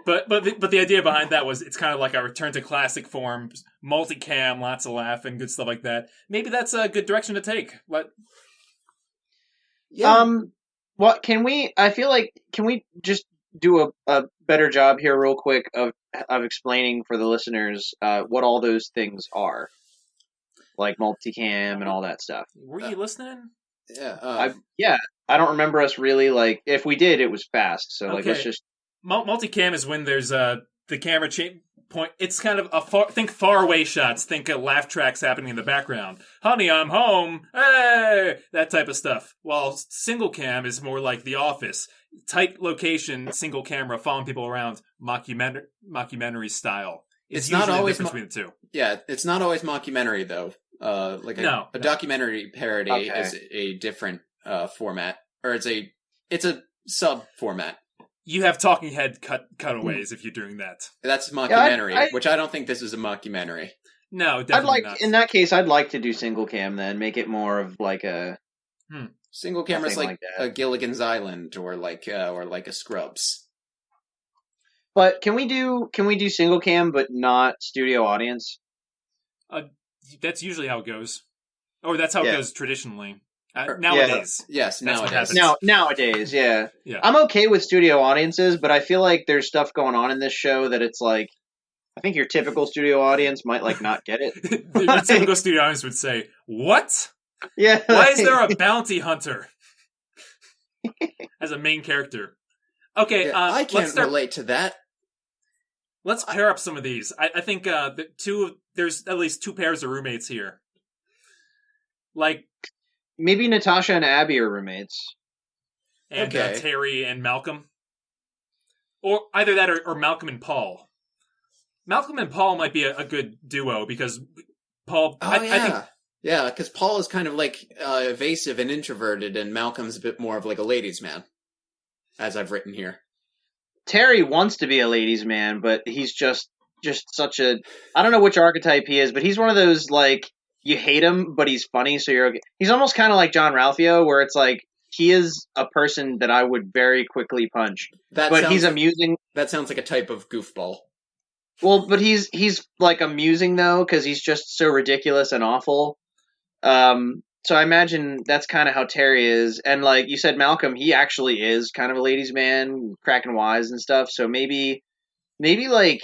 S2: But the idea behind that was it's kind of like a return to classic forms, multicam, lots of laughing, good stuff like that. Maybe that's a good direction to take. What?
S3: Yeah. What can we? I feel like can we just do a better job here, real quick, of explaining for the listeners what all those things are, like multicam and all that stuff.
S2: Were you listening?
S3: Yeah. I don't remember us really like. If we did, it was fast. So like, let's just.
S2: Multicam is when there's the camera point. It's kind of think faraway shots. Think of laugh tracks happening in the background. Honey, I'm home. Hey, that type of stuff. While single cam is more like The Office, tight location, single camera, following people around, mockumentary style.
S1: It's not always
S2: the difference between the two.
S1: Yeah, it's not always mockumentary though. A documentary parody is a different format, or it's a sub format.
S2: You have talking head cutaways if you're doing that.
S1: That's mockumentary, which I don't think this is a mockumentary.
S2: No, definitely not.
S3: In that case, I'd like to do single cam then, make it more of like a
S1: single camera's like a Gilligan's Island or like a Scrubs.
S3: But can we do single cam but not studio audience?
S2: That's usually how it goes. Or that's how it goes traditionally. Nowadays.
S1: Yes, nowadays.
S3: Nowadays, yeah. I'm okay with studio audiences, but I feel like there's stuff going on in this show that it's like, I think your typical studio audience might like not get it.
S2: The typical studio audience would say, what?
S3: Yeah.
S2: Why is there a bounty hunter as a main character? Okay,
S1: I can't relate to that.
S2: Let's pair up some of these. I think there's at least two pairs of roommates here. Like,
S3: maybe Natasha and Abby are roommates.
S2: And Terry and Malcolm. Or either that or Malcolm and Paul. Malcolm and Paul might be a good duo because Paul... I think,
S1: yeah, because Paul is kind of like evasive and introverted and Malcolm's a bit more of like a ladies' man, as I've written here.
S3: Terry wants to be a ladies' man, but he's just just such a, I don't know which archetype he is, but he's one of those, like, you hate him, but he's funny, so you're okay. He's almost kind of like John Ralphio, where it's like, he is a person that I would very quickly punch. But he's amusing.
S1: That sounds like a type of goofball.
S3: Well, but he's like amusing though, because he's just so ridiculous and awful. So I imagine that's kind of how Terry is. And like you said, Malcolm, he actually is kind of a ladies' man, cracking wise and stuff. So maybe like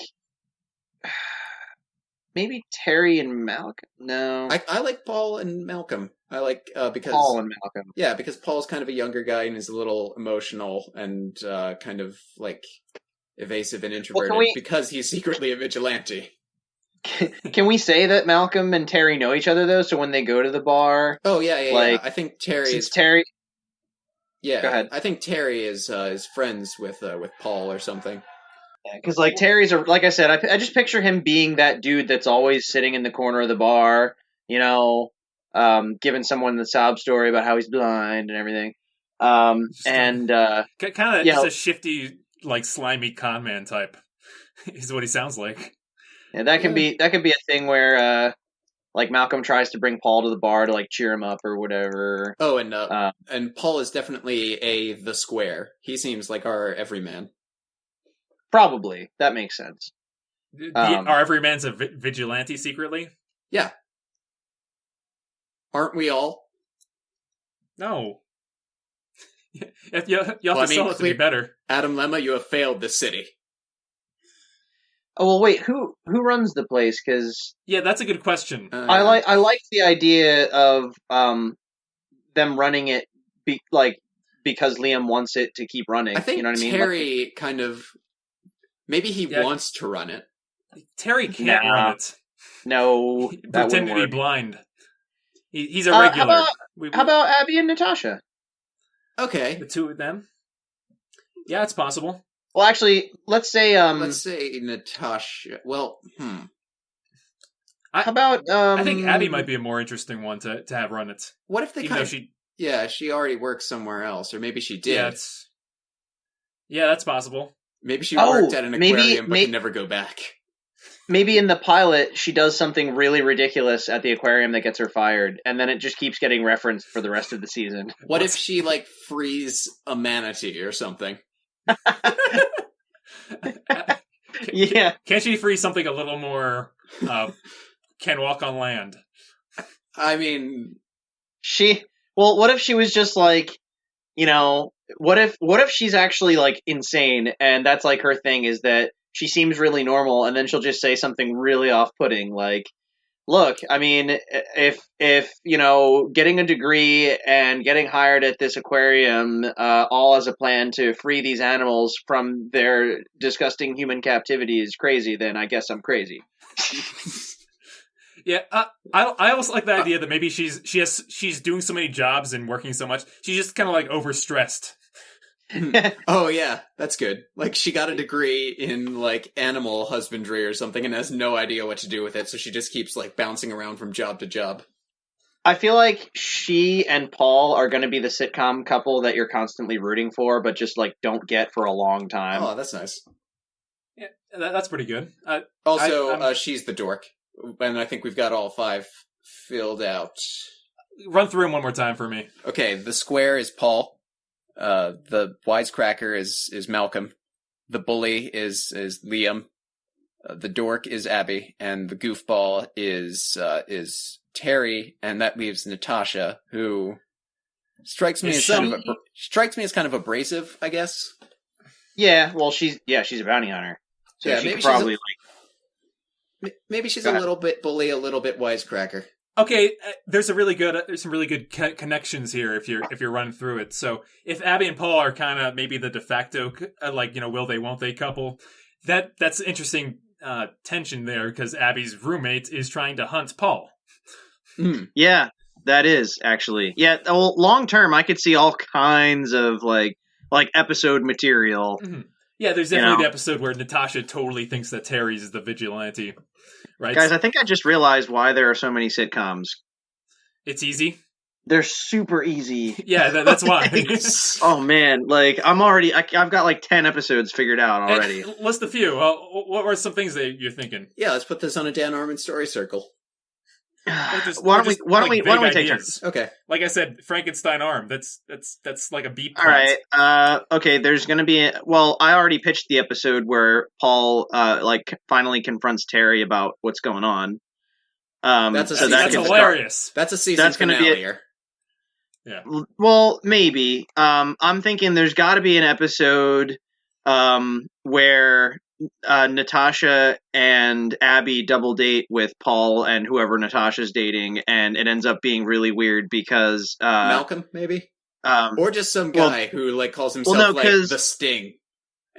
S3: maybe Terry and Malcolm. No,
S1: I like Paul and Malcolm. I like because
S3: Paul and Malcolm.
S1: Yeah, because Paul's kind of a younger guy and is a little emotional and kind of like evasive and introverted because he's secretly a vigilante.
S3: Can we say that Malcolm and Terry know each other though? So when they go to the bar,
S1: yeah. I think Terry is
S3: Terry.
S1: Yeah,
S3: go ahead.
S1: I think Terry is friends with Paul or something.
S3: Because like Terry's like I said, I just picture him being that dude that's always sitting in the corner of the bar, giving someone the sob story about how he's blind and everything.
S2: Kind of just a shifty, like slimy con man type is what he sounds like.
S3: Yeah, that could be a thing where like Malcolm tries to bring Paul to the bar to like cheer him up or whatever.
S1: Oh, and Paul is definitely the square. He seems like our everyman.
S3: Probably. That makes sense.
S2: Our everyman's a vigilante secretly?
S1: Yeah. Aren't we all?
S2: No. You have to sell it to be better.
S1: Adam Lemma, you have failed this city.
S3: Oh well, wait. Who runs the place? Because
S2: that's a good question.
S3: I like the idea of them running it because Liam wants it to keep running.
S1: I think
S3: you know what I mean?
S1: Terry kind of maybe he wants to run it.
S2: Terry can't run it.
S3: No,
S2: pretend to be blind. He's a regular.
S3: How about Abby and Natasha?
S1: Okay,
S2: the two of them. Yeah, it's possible.
S3: Well, actually, let's say
S1: Natasha. Well,
S3: how about
S2: I think Abby might be a more interesting one to have run it.
S1: What if they she already works somewhere else, or maybe she did.
S2: Yeah, that's possible.
S1: Maybe she worked at an aquarium but can never go back.
S3: Maybe in the pilot she does something really ridiculous at the aquarium that gets her fired, and then it just keeps getting referenced for the rest of the season.
S1: What if she frees a manatee or something?
S3: Yeah.
S2: Can't she free something a little more can walk on land?
S1: I mean,
S3: what if she was just like, what if she's actually like insane and that's like her thing is that she seems really normal and then she'll just say something really off-putting like, look, I mean, if getting a degree and getting hired at this aquarium all as a plan to free these animals from their disgusting human captivity is crazy, then I guess I'm crazy.
S2: Yeah, I also like the idea that maybe she's doing so many jobs and working so much, she's just kind of like overstressed.
S1: Oh yeah, that's good. Like she got a degree in like animal husbandry or something and has no idea what to do with it, so she just keeps like bouncing around from job to job.
S3: I feel like she and Paul are going to be the sitcom couple that you're constantly rooting for, but just like don't get for a long time.
S1: Oh, that's nice.
S2: Yeah, that's pretty good.
S1: She's the dork, and I think we've got all 5 filled out.
S2: Run through them one more time for me.
S1: Okay, the square is Paul. The wisecracker is Malcolm. The bully is Liam. The dork is Abby, and the goofball is Terry, and that leaves Natasha, who strikes me as kind of abrasive, I guess.
S3: Yeah, well, she's a bounty hunter, so she could probably
S1: maybe she's a little bit bully, a little bit wisecracker.
S2: Okay, there's some really good connections here if you're running through it. So if Abby and Paul are kind of maybe the de facto will they won't they couple, that's interesting tension there because Abby's roommate is trying to hunt Paul.
S3: Yeah, that is actually Well, long term, I could see all kinds of like episode material.
S2: Mm-hmm. Yeah, there's definitely the episode where Natasha totally thinks that Terry's is the vigilante. Right.
S3: Guys, I think I just realized why there are so many sitcoms.
S2: It's easy.
S3: They're super easy.
S2: Yeah, that's why.
S3: Oh man, like I've got like 10 episodes figured out already.
S2: List a few. What were some things that you're thinking?
S1: Yeah, let's put this on a Dan Harmon story circle.
S3: Why don't we take turns?
S1: Okay.
S2: Like I said, Frankenstein arm. That's like a beep.
S3: All right. Okay. There's gonna be. I already pitched the episode where Paul finally confronts Terry about what's going on.
S1: That's
S2: hilarious.
S1: That's a season
S3: That's gonna
S1: finale.
S3: be it.
S2: Yeah.
S3: Well, maybe. I'm thinking there's got to be an episode where Natasha and Abby double date with Paul and whoever Natasha's dating, and it ends up being really weird because
S1: Malcolm, maybe, or just some guy who like calls himself the Sting.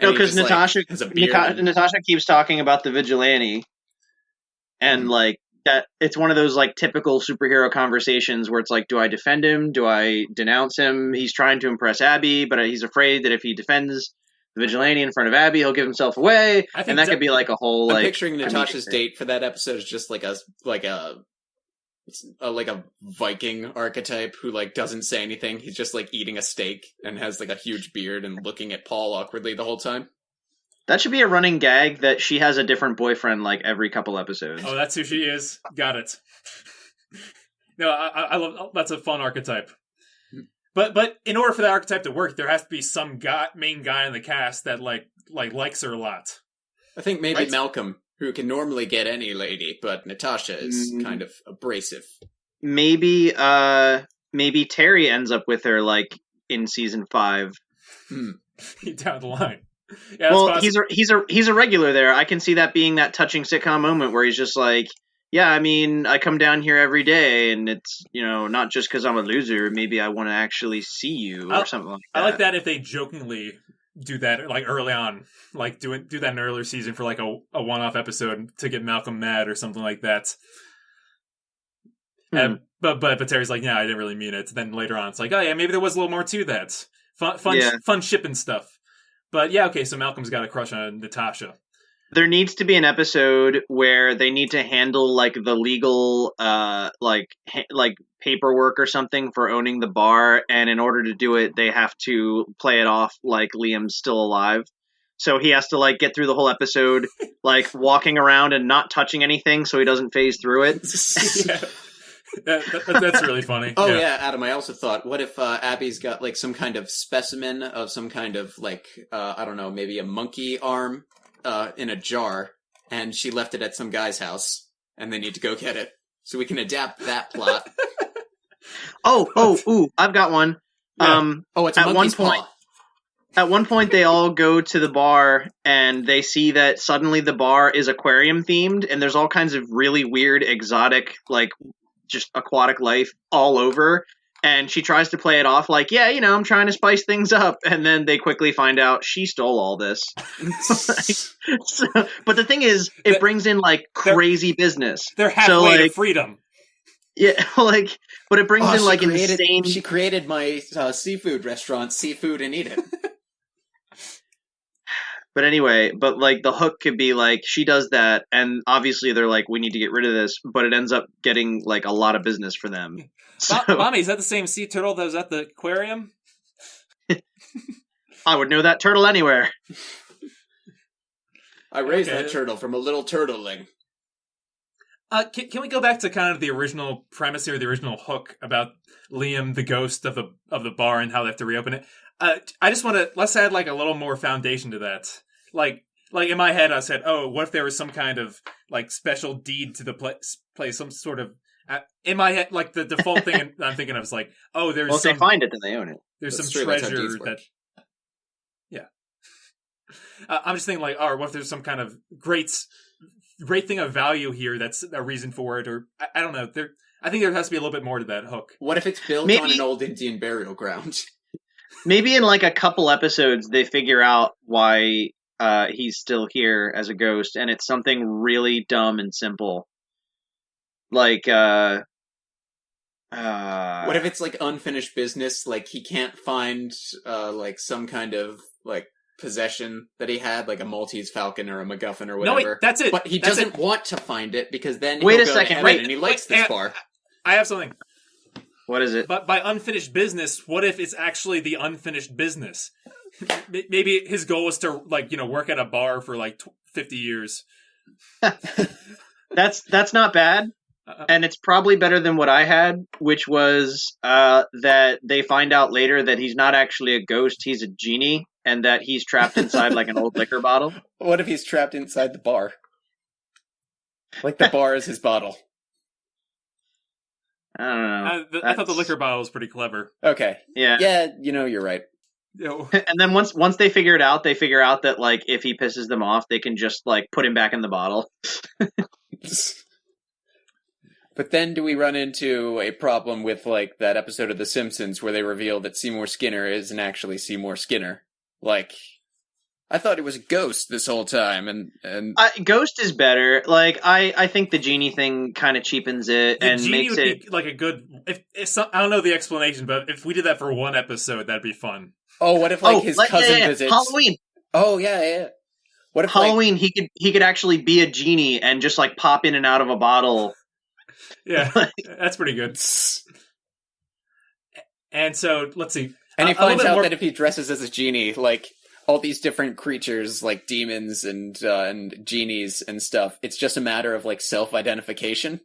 S3: No, because Natasha
S1: has a beard
S3: Natasha keeps talking about the vigilante, and like that, it's one of those like typical superhero conversations where it's like, do I defend him? Do I denounce him? He's trying to impress Abby, but he's afraid that if he defends the vigilante in front of Abby, he'll give himself away, and that could be like a whole.
S1: I'm picturing Natasha's date for that episode is just like a Viking archetype who like doesn't say anything. He's just like eating a steak and has like a huge beard and looking at Paul awkwardly the whole time.
S3: That should be a running gag that she has a different boyfriend like every couple episodes.
S2: Oh, that's who she is. Got it. No, I love. That's a fun archetype. But in order for that archetype to work, there has to be some main guy in the cast that likes her a lot.
S1: I think maybe Malcolm, who can normally get any lady, but Natasha is kind of abrasive.
S3: Maybe Terry ends up with her like in season 5.
S2: Down the line. Yeah,
S3: well, he's a regular there. I can see that being that touching sitcom moment where he's just like, yeah, I mean, I come down here every day, and it's, not just because I'm a loser. Maybe I want to actually see you or something like that.
S2: I like that if they jokingly do that, like early on, like do that in an earlier season for like a one-off episode to get Malcolm mad or something like that. But Terry's like, yeah, I didn't really mean it. Then later on, it's like, oh yeah, maybe there was a little more to that. Fun shipping stuff. But yeah, okay, so Malcolm's got a crush on Natasha.
S3: There needs to be an episode where they need to handle like the legal like paperwork or something for owning the bar, and in order to do it, they have to play it off like Liam's still alive. So he has to like get through the whole episode like walking around and not touching anything so he doesn't phase through it.
S2: Yeah. That's really funny.
S1: Oh yeah, Adam, I also thought, what if Abby's got like some kind of specimen of some kind of like I don't know, maybe a monkey arm in a jar, and she left it at some guy's house, and they need to go get it. So we can adapt that plot.
S3: I've got one.
S1: Yeah. It's a monkey's paw.
S3: At one point, they all go to the bar, and they see that suddenly the bar is aquarium themed, and there's all kinds of really weird, exotic, like just aquatic life all over. And she tries to play it off like, yeah, I'm trying to spice things up. And then they quickly find out she stole all this. But the thing is, it brings in like crazy business.
S2: They're halfway to freedom.
S3: Yeah, but it brings in like insane.
S1: She created my seafood restaurant, Seafood and Eat It.
S3: But anyway, like the hook could be like she does that, and obviously they're like, we need to get rid of this, but it ends up getting like a lot of business for them. So,
S2: Mommy, is that the same sea turtle that was at the aquarium?
S3: I would know that turtle anywhere.
S1: I raised that turtle from a little turtleling.
S2: Can we go back to kind of the original premise here, the original hook about Liam, the ghost of the bar, and how they have to reopen it? I just want to, let's add like a little more foundation to that. Like in my head, I said, oh, what if there was some kind of like special deed to the place, some sort of, in my head, like the default thing I'm thinking of is like, oh, there's
S3: if they find it, then they own it.
S2: There's some treasure that, yeah. I'm just thinking like, oh, what if there's some kind of great thing of value here that's a reason for it, or I don't know. I think there has to be a little bit more to that hook.
S1: What if it's built on an old Indian burial ground?
S3: Maybe in like a couple episodes they figure out why he's still here as a ghost, and it's something really dumb and simple. Like what
S1: if it's like unfinished business, like he can't find like some kind of like possession that he had, like a Maltese Falcon or a MacGuffin or whatever.
S2: No, wait, that's it.
S1: But he doesn't want to find it because then
S3: wait
S1: he'll
S3: a
S1: go
S3: second,
S1: to heaven and he likes this bar.
S2: I have something.
S3: What is it?
S2: But by unfinished business, what if it's actually the unfinished business? Maybe his goal is to work at a bar for 50 years.
S3: That's not bad. And it's probably better than what I had, which was that they find out later that he's not actually a ghost, he's a genie, and that he's trapped inside like an old liquor bottle.
S1: What if he's trapped inside the bar? Like the bar is his bottle.
S3: I don't know.
S2: I thought the liquor bottle was pretty clever.
S1: Okay.
S3: Yeah.
S1: Yeah, you're right.
S3: And then once they figure it out, that like if he pisses them off, they can just like put him back in the bottle.
S1: But then do we run into a problem with like that episode of The Simpsons where they reveal that Seymour Skinner isn't actually Seymour Skinner? Like, I thought it was a ghost this whole time, and
S3: Ghost is better. Like, I think the genie thing kind of cheapens it and
S2: genie
S3: makes
S2: would
S3: it
S2: be like a good. I don't know the explanation, but if we did that for one episode, that'd be fun.
S1: oh, what if his cousin visits
S3: Halloween?
S1: Oh yeah. What if
S3: Halloween? He could actually be a genie and just like pop in and out of a bottle.
S2: Yeah, that's pretty good. And so let's see.
S1: And he finds out that if he dresses as a genie, like all these different creatures, like demons and genies and stuff, it's just a matter of like self-identification.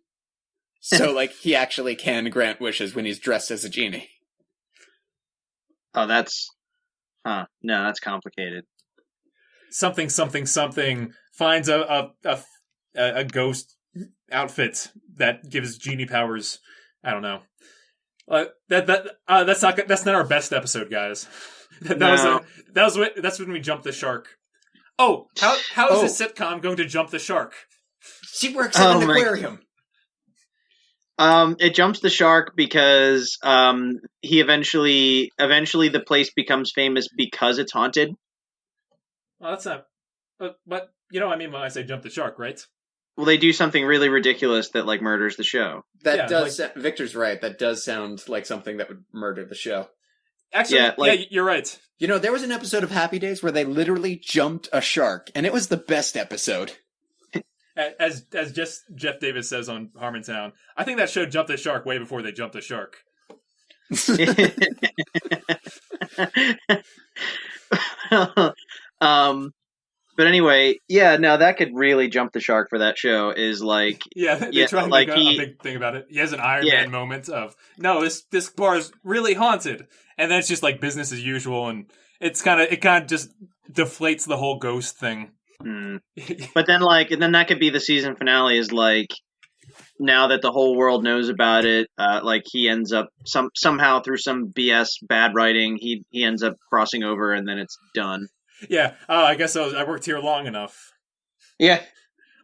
S1: So like he actually can grant wishes when he's dressed as a genie.
S3: Oh, no, that's complicated.
S2: Something finds a ghost outfit that gives genie powers. I don't know. That's not our best episode, guys. That's when we jumped the shark. Oh, how is this sitcom going to jump the shark?
S1: She works at an aquarium.
S3: It jumps the shark because he eventually the place becomes famous because it's haunted.
S2: Well, that's not. But you know what I mean when I say jump the shark, right?
S3: Well, they do something really ridiculous that like murders the show.
S1: That does. Victor's right. That does sound like something that would murder the show.
S2: Actually, you're right.
S1: You know, there was an episode of Happy Days where they literally jumped a shark, and it was the best episode.
S2: As Jeff Davis says on Harmontown, I think that show jumped the shark way before they jumped the shark.
S3: But anyway, yeah, no, that could really jump the shark for that show. Is like,
S2: they try to make a big thing about it. He has an Iron Man moment of, no, this bar is really haunted, and then it's just like business as usual, and it kind of just deflates the whole ghost thing.
S3: But then that could be the season finale. Is like, now that the whole world knows about it, like he ends up somehow through some BS bad writing, he ends up crossing over, and then it's done.
S2: Yeah, I guess I worked here long enough.
S3: Yeah.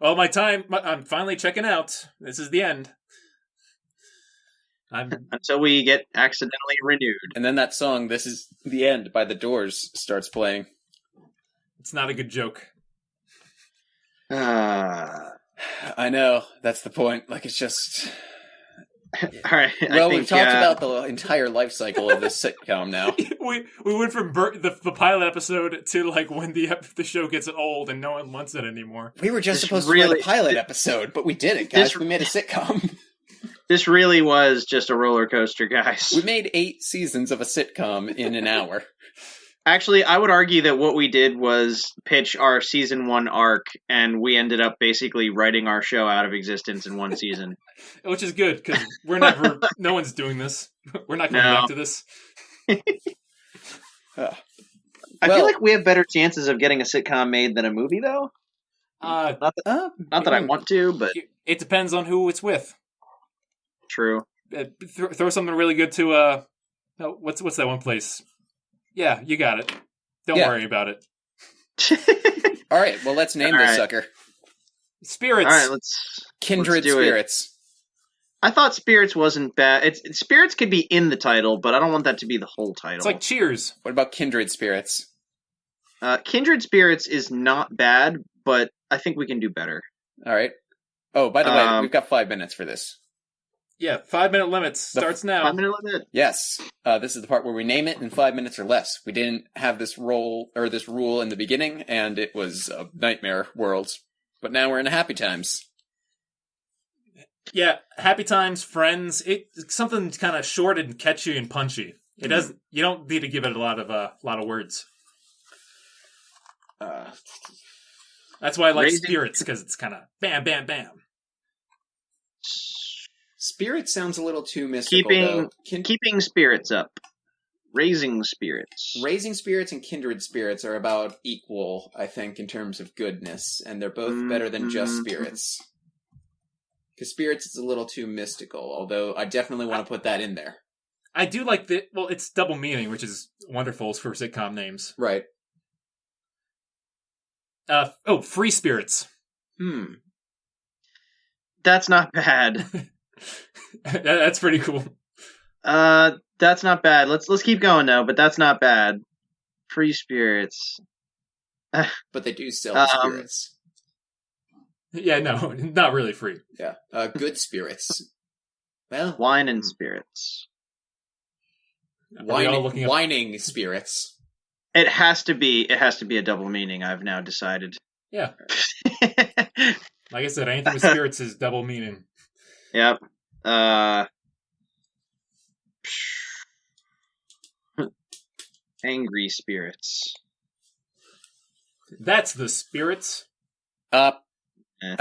S2: Well, I'm finally checking out. This is the end.
S3: Until we get accidentally renewed.
S1: And then that song, This Is the End by The Doors, starts playing.
S2: It's not a good joke.
S1: I know, that's the point. Like, it's just...
S3: All right.
S1: We've talked about the entire life cycle of this sitcom now.
S2: we went from the pilot episode to like when the show gets old and no one wants it anymore.
S1: We were just supposed to write a pilot episode, but we didn't, guys. We made a sitcom.
S3: This really was just a roller coaster, guys.
S1: We made 8 seasons of a sitcom in an hour.
S3: Actually, I would argue that what we did was pitch our season 1 arc, and we ended up basically writing our show out of existence in one season.
S2: Which is good, because no one's doing this. We're not going back to this.
S3: I feel like we have better chances of getting a sitcom made than a movie, though. Not that I want to, but...
S2: It depends on who it's with.
S3: True.
S2: Throw something really good to, what's that one place? Yeah, you got it. Don't worry about it.
S1: All right, well, let's name this sucker.
S2: Spirits.
S3: All right,
S1: Kindred
S3: let's do
S1: Spirits.
S3: I thought Spirits wasn't bad. Spirits could be in the title, but I don't want that to be the whole title.
S2: It's like Cheers.
S1: What about Kindred Spirits?
S3: Kindred Spirits is not bad, but I think we can do better.
S1: All right. Oh, by the way, we've got 5 minutes for this.
S2: Yeah, 5-minute limits. Starts now.
S3: 5-minute limit?
S1: Yes. This is the part where we name it in 5 minutes or less. We didn't have this rule in the beginning, and it was a nightmare world. But now we're in happy times.
S2: Yeah, Happy Times, Friends. It's something kind of short and catchy and punchy. It doesn't. You don't need to give it a lot of words. That's why I like Spirits, because it's kind of bam, bam, bam.
S1: Spirit sounds a little too mystical.
S3: Keeping spirits up. Raising spirits.
S1: Raising spirits and kindred spirits are about equal, I think, in terms of goodness, and they're both better than just spirits. Because spirits is a little too mystical, although I definitely want to put that in there.
S2: I do like the... Well, it's double meaning, which is wonderful for sitcom names.
S1: Right.
S2: Free Spirits.
S3: That's not bad.
S2: That's pretty cool.
S3: That's not bad. Let's keep going though, but that's not bad. Free Spirits.
S1: But they do sell spirits.
S2: Yeah, no, not really free.
S1: Yeah. Good spirits. Well,
S3: Wine and spirits.
S1: Whining spirits.
S3: It has to be a double meaning, I've now decided.
S2: Yeah. Like I said, anything with spirits is double meaning.
S3: Yep. Angry spirits.
S2: That's the spirits.
S1: I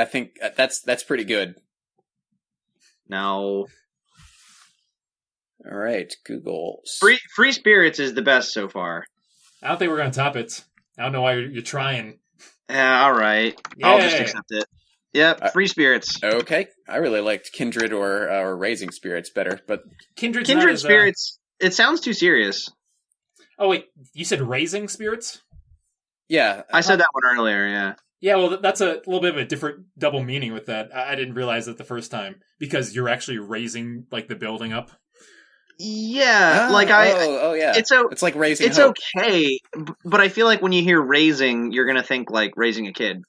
S1: think that's pretty good.
S3: No.
S1: All right, Google.
S3: Free Spirits is the best so far.
S2: I don't think we're going to top it. I don't know why you're trying.
S3: Yeah, all right.
S2: Yeah.
S3: I'll just accept it. Yep, Free Spirits.
S1: Okay, I really liked Kindred or Raising Spirits better, but
S2: Kindred
S3: Spirits. It sounds too serious.
S2: Oh wait, you said Raising Spirits?
S1: Yeah,
S3: I said that one earlier. Yeah.
S2: Yeah, well, that's a little bit of a different double meaning with that. I didn't realize that the first time because you're actually raising like the building up.
S3: Yeah,
S1: yeah. It's like raising.
S3: It's
S1: hope.
S3: okay, but I feel like when you hear raising, you're gonna think like raising a kid.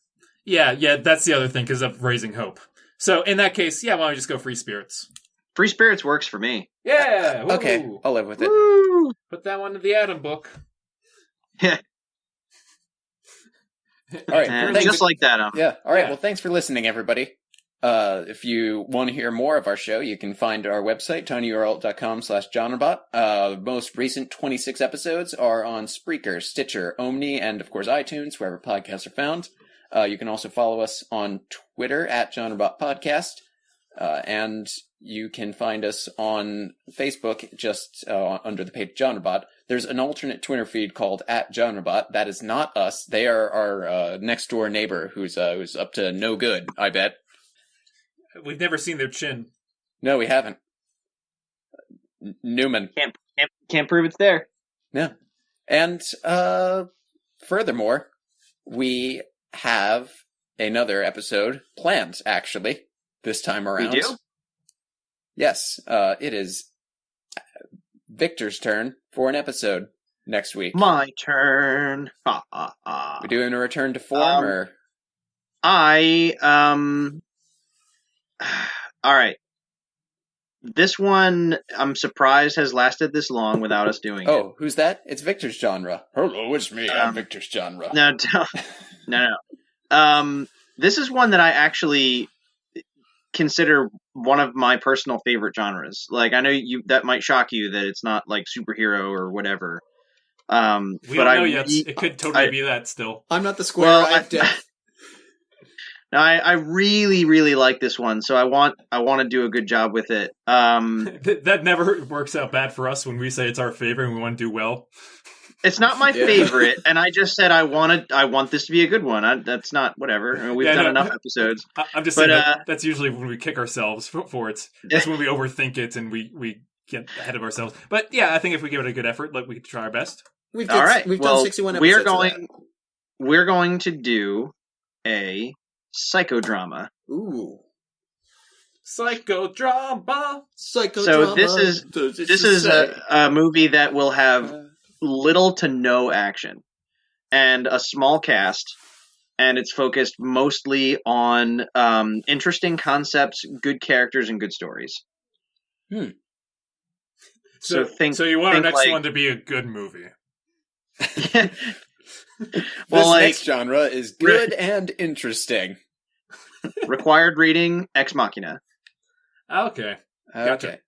S2: Yeah, that's the other thing because of raising hope. So in that case, yeah, why don't we just go Free Spirits?
S3: Free Spirits works for me.
S2: Yeah. Woo.
S1: Okay, I'll live with it.
S3: Woo!
S2: Put that one in the Adam book.
S3: Yeah.
S1: All right,
S3: just like that.
S1: Yeah. All right.
S2: Yeah.
S1: Well, thanks for listening, everybody. If you want to hear more of our show, you can find our website, tinyurl.com/genrebot. Most recent 26 episodes are on Spreaker, Stitcher, Omni, and of course iTunes, wherever podcasts are found. You can also follow us on Twitter at Genrebot Podcast, and you can find us on Facebook just under the page Genrebot. There's an alternate Twitter feed called @Genrebot. That is not us. They are our next door neighbor who's up to no good, I bet.
S2: We've never seen their chin.
S1: No, we haven't. Newman.
S3: Can't prove it's there.
S1: Yeah. And furthermore, we have another episode planned, actually, this time around.
S3: We do?
S1: Yes. It is Victor's turn for an episode next week.
S3: My turn.
S1: We doing a return to form, or?
S3: All right. This one, I'm surprised has lasted this long without us doing it.
S1: Oh, who's that? It's Victor's genre. Hello, it's me. I'm Victor's genre.
S3: No. This is one that I actually consider one of my personal favorite genres. Like, I know that might shock you that it's not like superhero or whatever.
S2: We don't know yet. It could totally be that still.
S1: I'm not the square eye of death.
S3: No, I really, really like this one, so I want to do a good job with it.
S2: That never works out bad for us when we say it's our favorite and we want to do well.
S3: It's not my favorite, and I just said I want this to be a good one. That's not whatever. I mean, we've done enough episodes.
S2: I'm just saying that's usually when we kick ourselves for it. That's when we overthink it and we get ahead of ourselves. But yeah, I think if we give it a good effort, we can try our best.
S1: We've done 61 episodes.
S3: We're going to do a psychodrama.
S1: Ooh.
S2: Psychodrama.
S3: So this is a movie that will have little to no action and a small cast, and it's focused mostly on interesting concepts, good characters, and good stories. So you
S2: want our next one to be a good movie.
S1: Well, this next genre is good and interesting.
S3: Required reading, Ex Machina.
S2: Okay. Gotcha.
S1: Okay.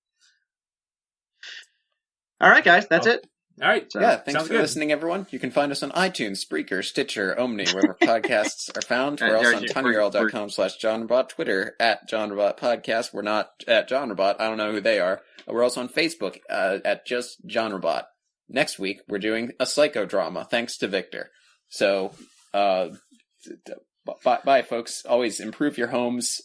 S3: All right, guys, that's it.
S2: All right.
S3: So,
S1: Yeah, thanks
S2: Sounds
S1: for
S2: good.
S1: listening, everyone. You can find us on iTunes, Spreaker, Stitcher, Omni, wherever podcasts are found. We're also on tinyurl.com/JohnRobot, Twitter @JohnRobotPodcast. We're not at JohnRobot. I don't know who they are. We're also on Facebook at just JohnRobot. Next week, we're doing a psychodrama, thanks to Victor. So, bye, folks. Always improve your homes,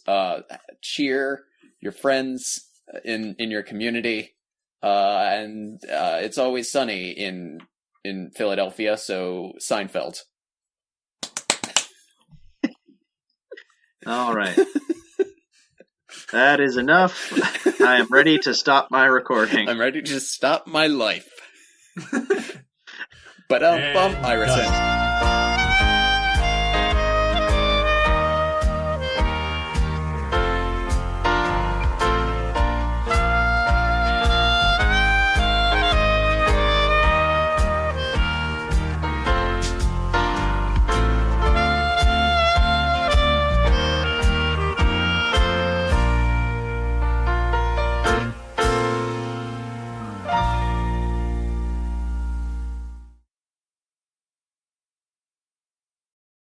S1: cheer your friends in your community. And it's always sunny in Philadelphia, so Seinfeld.
S3: All right. That is enough. I am ready to stop my recording.
S1: I'm ready to stop my life. But Iris.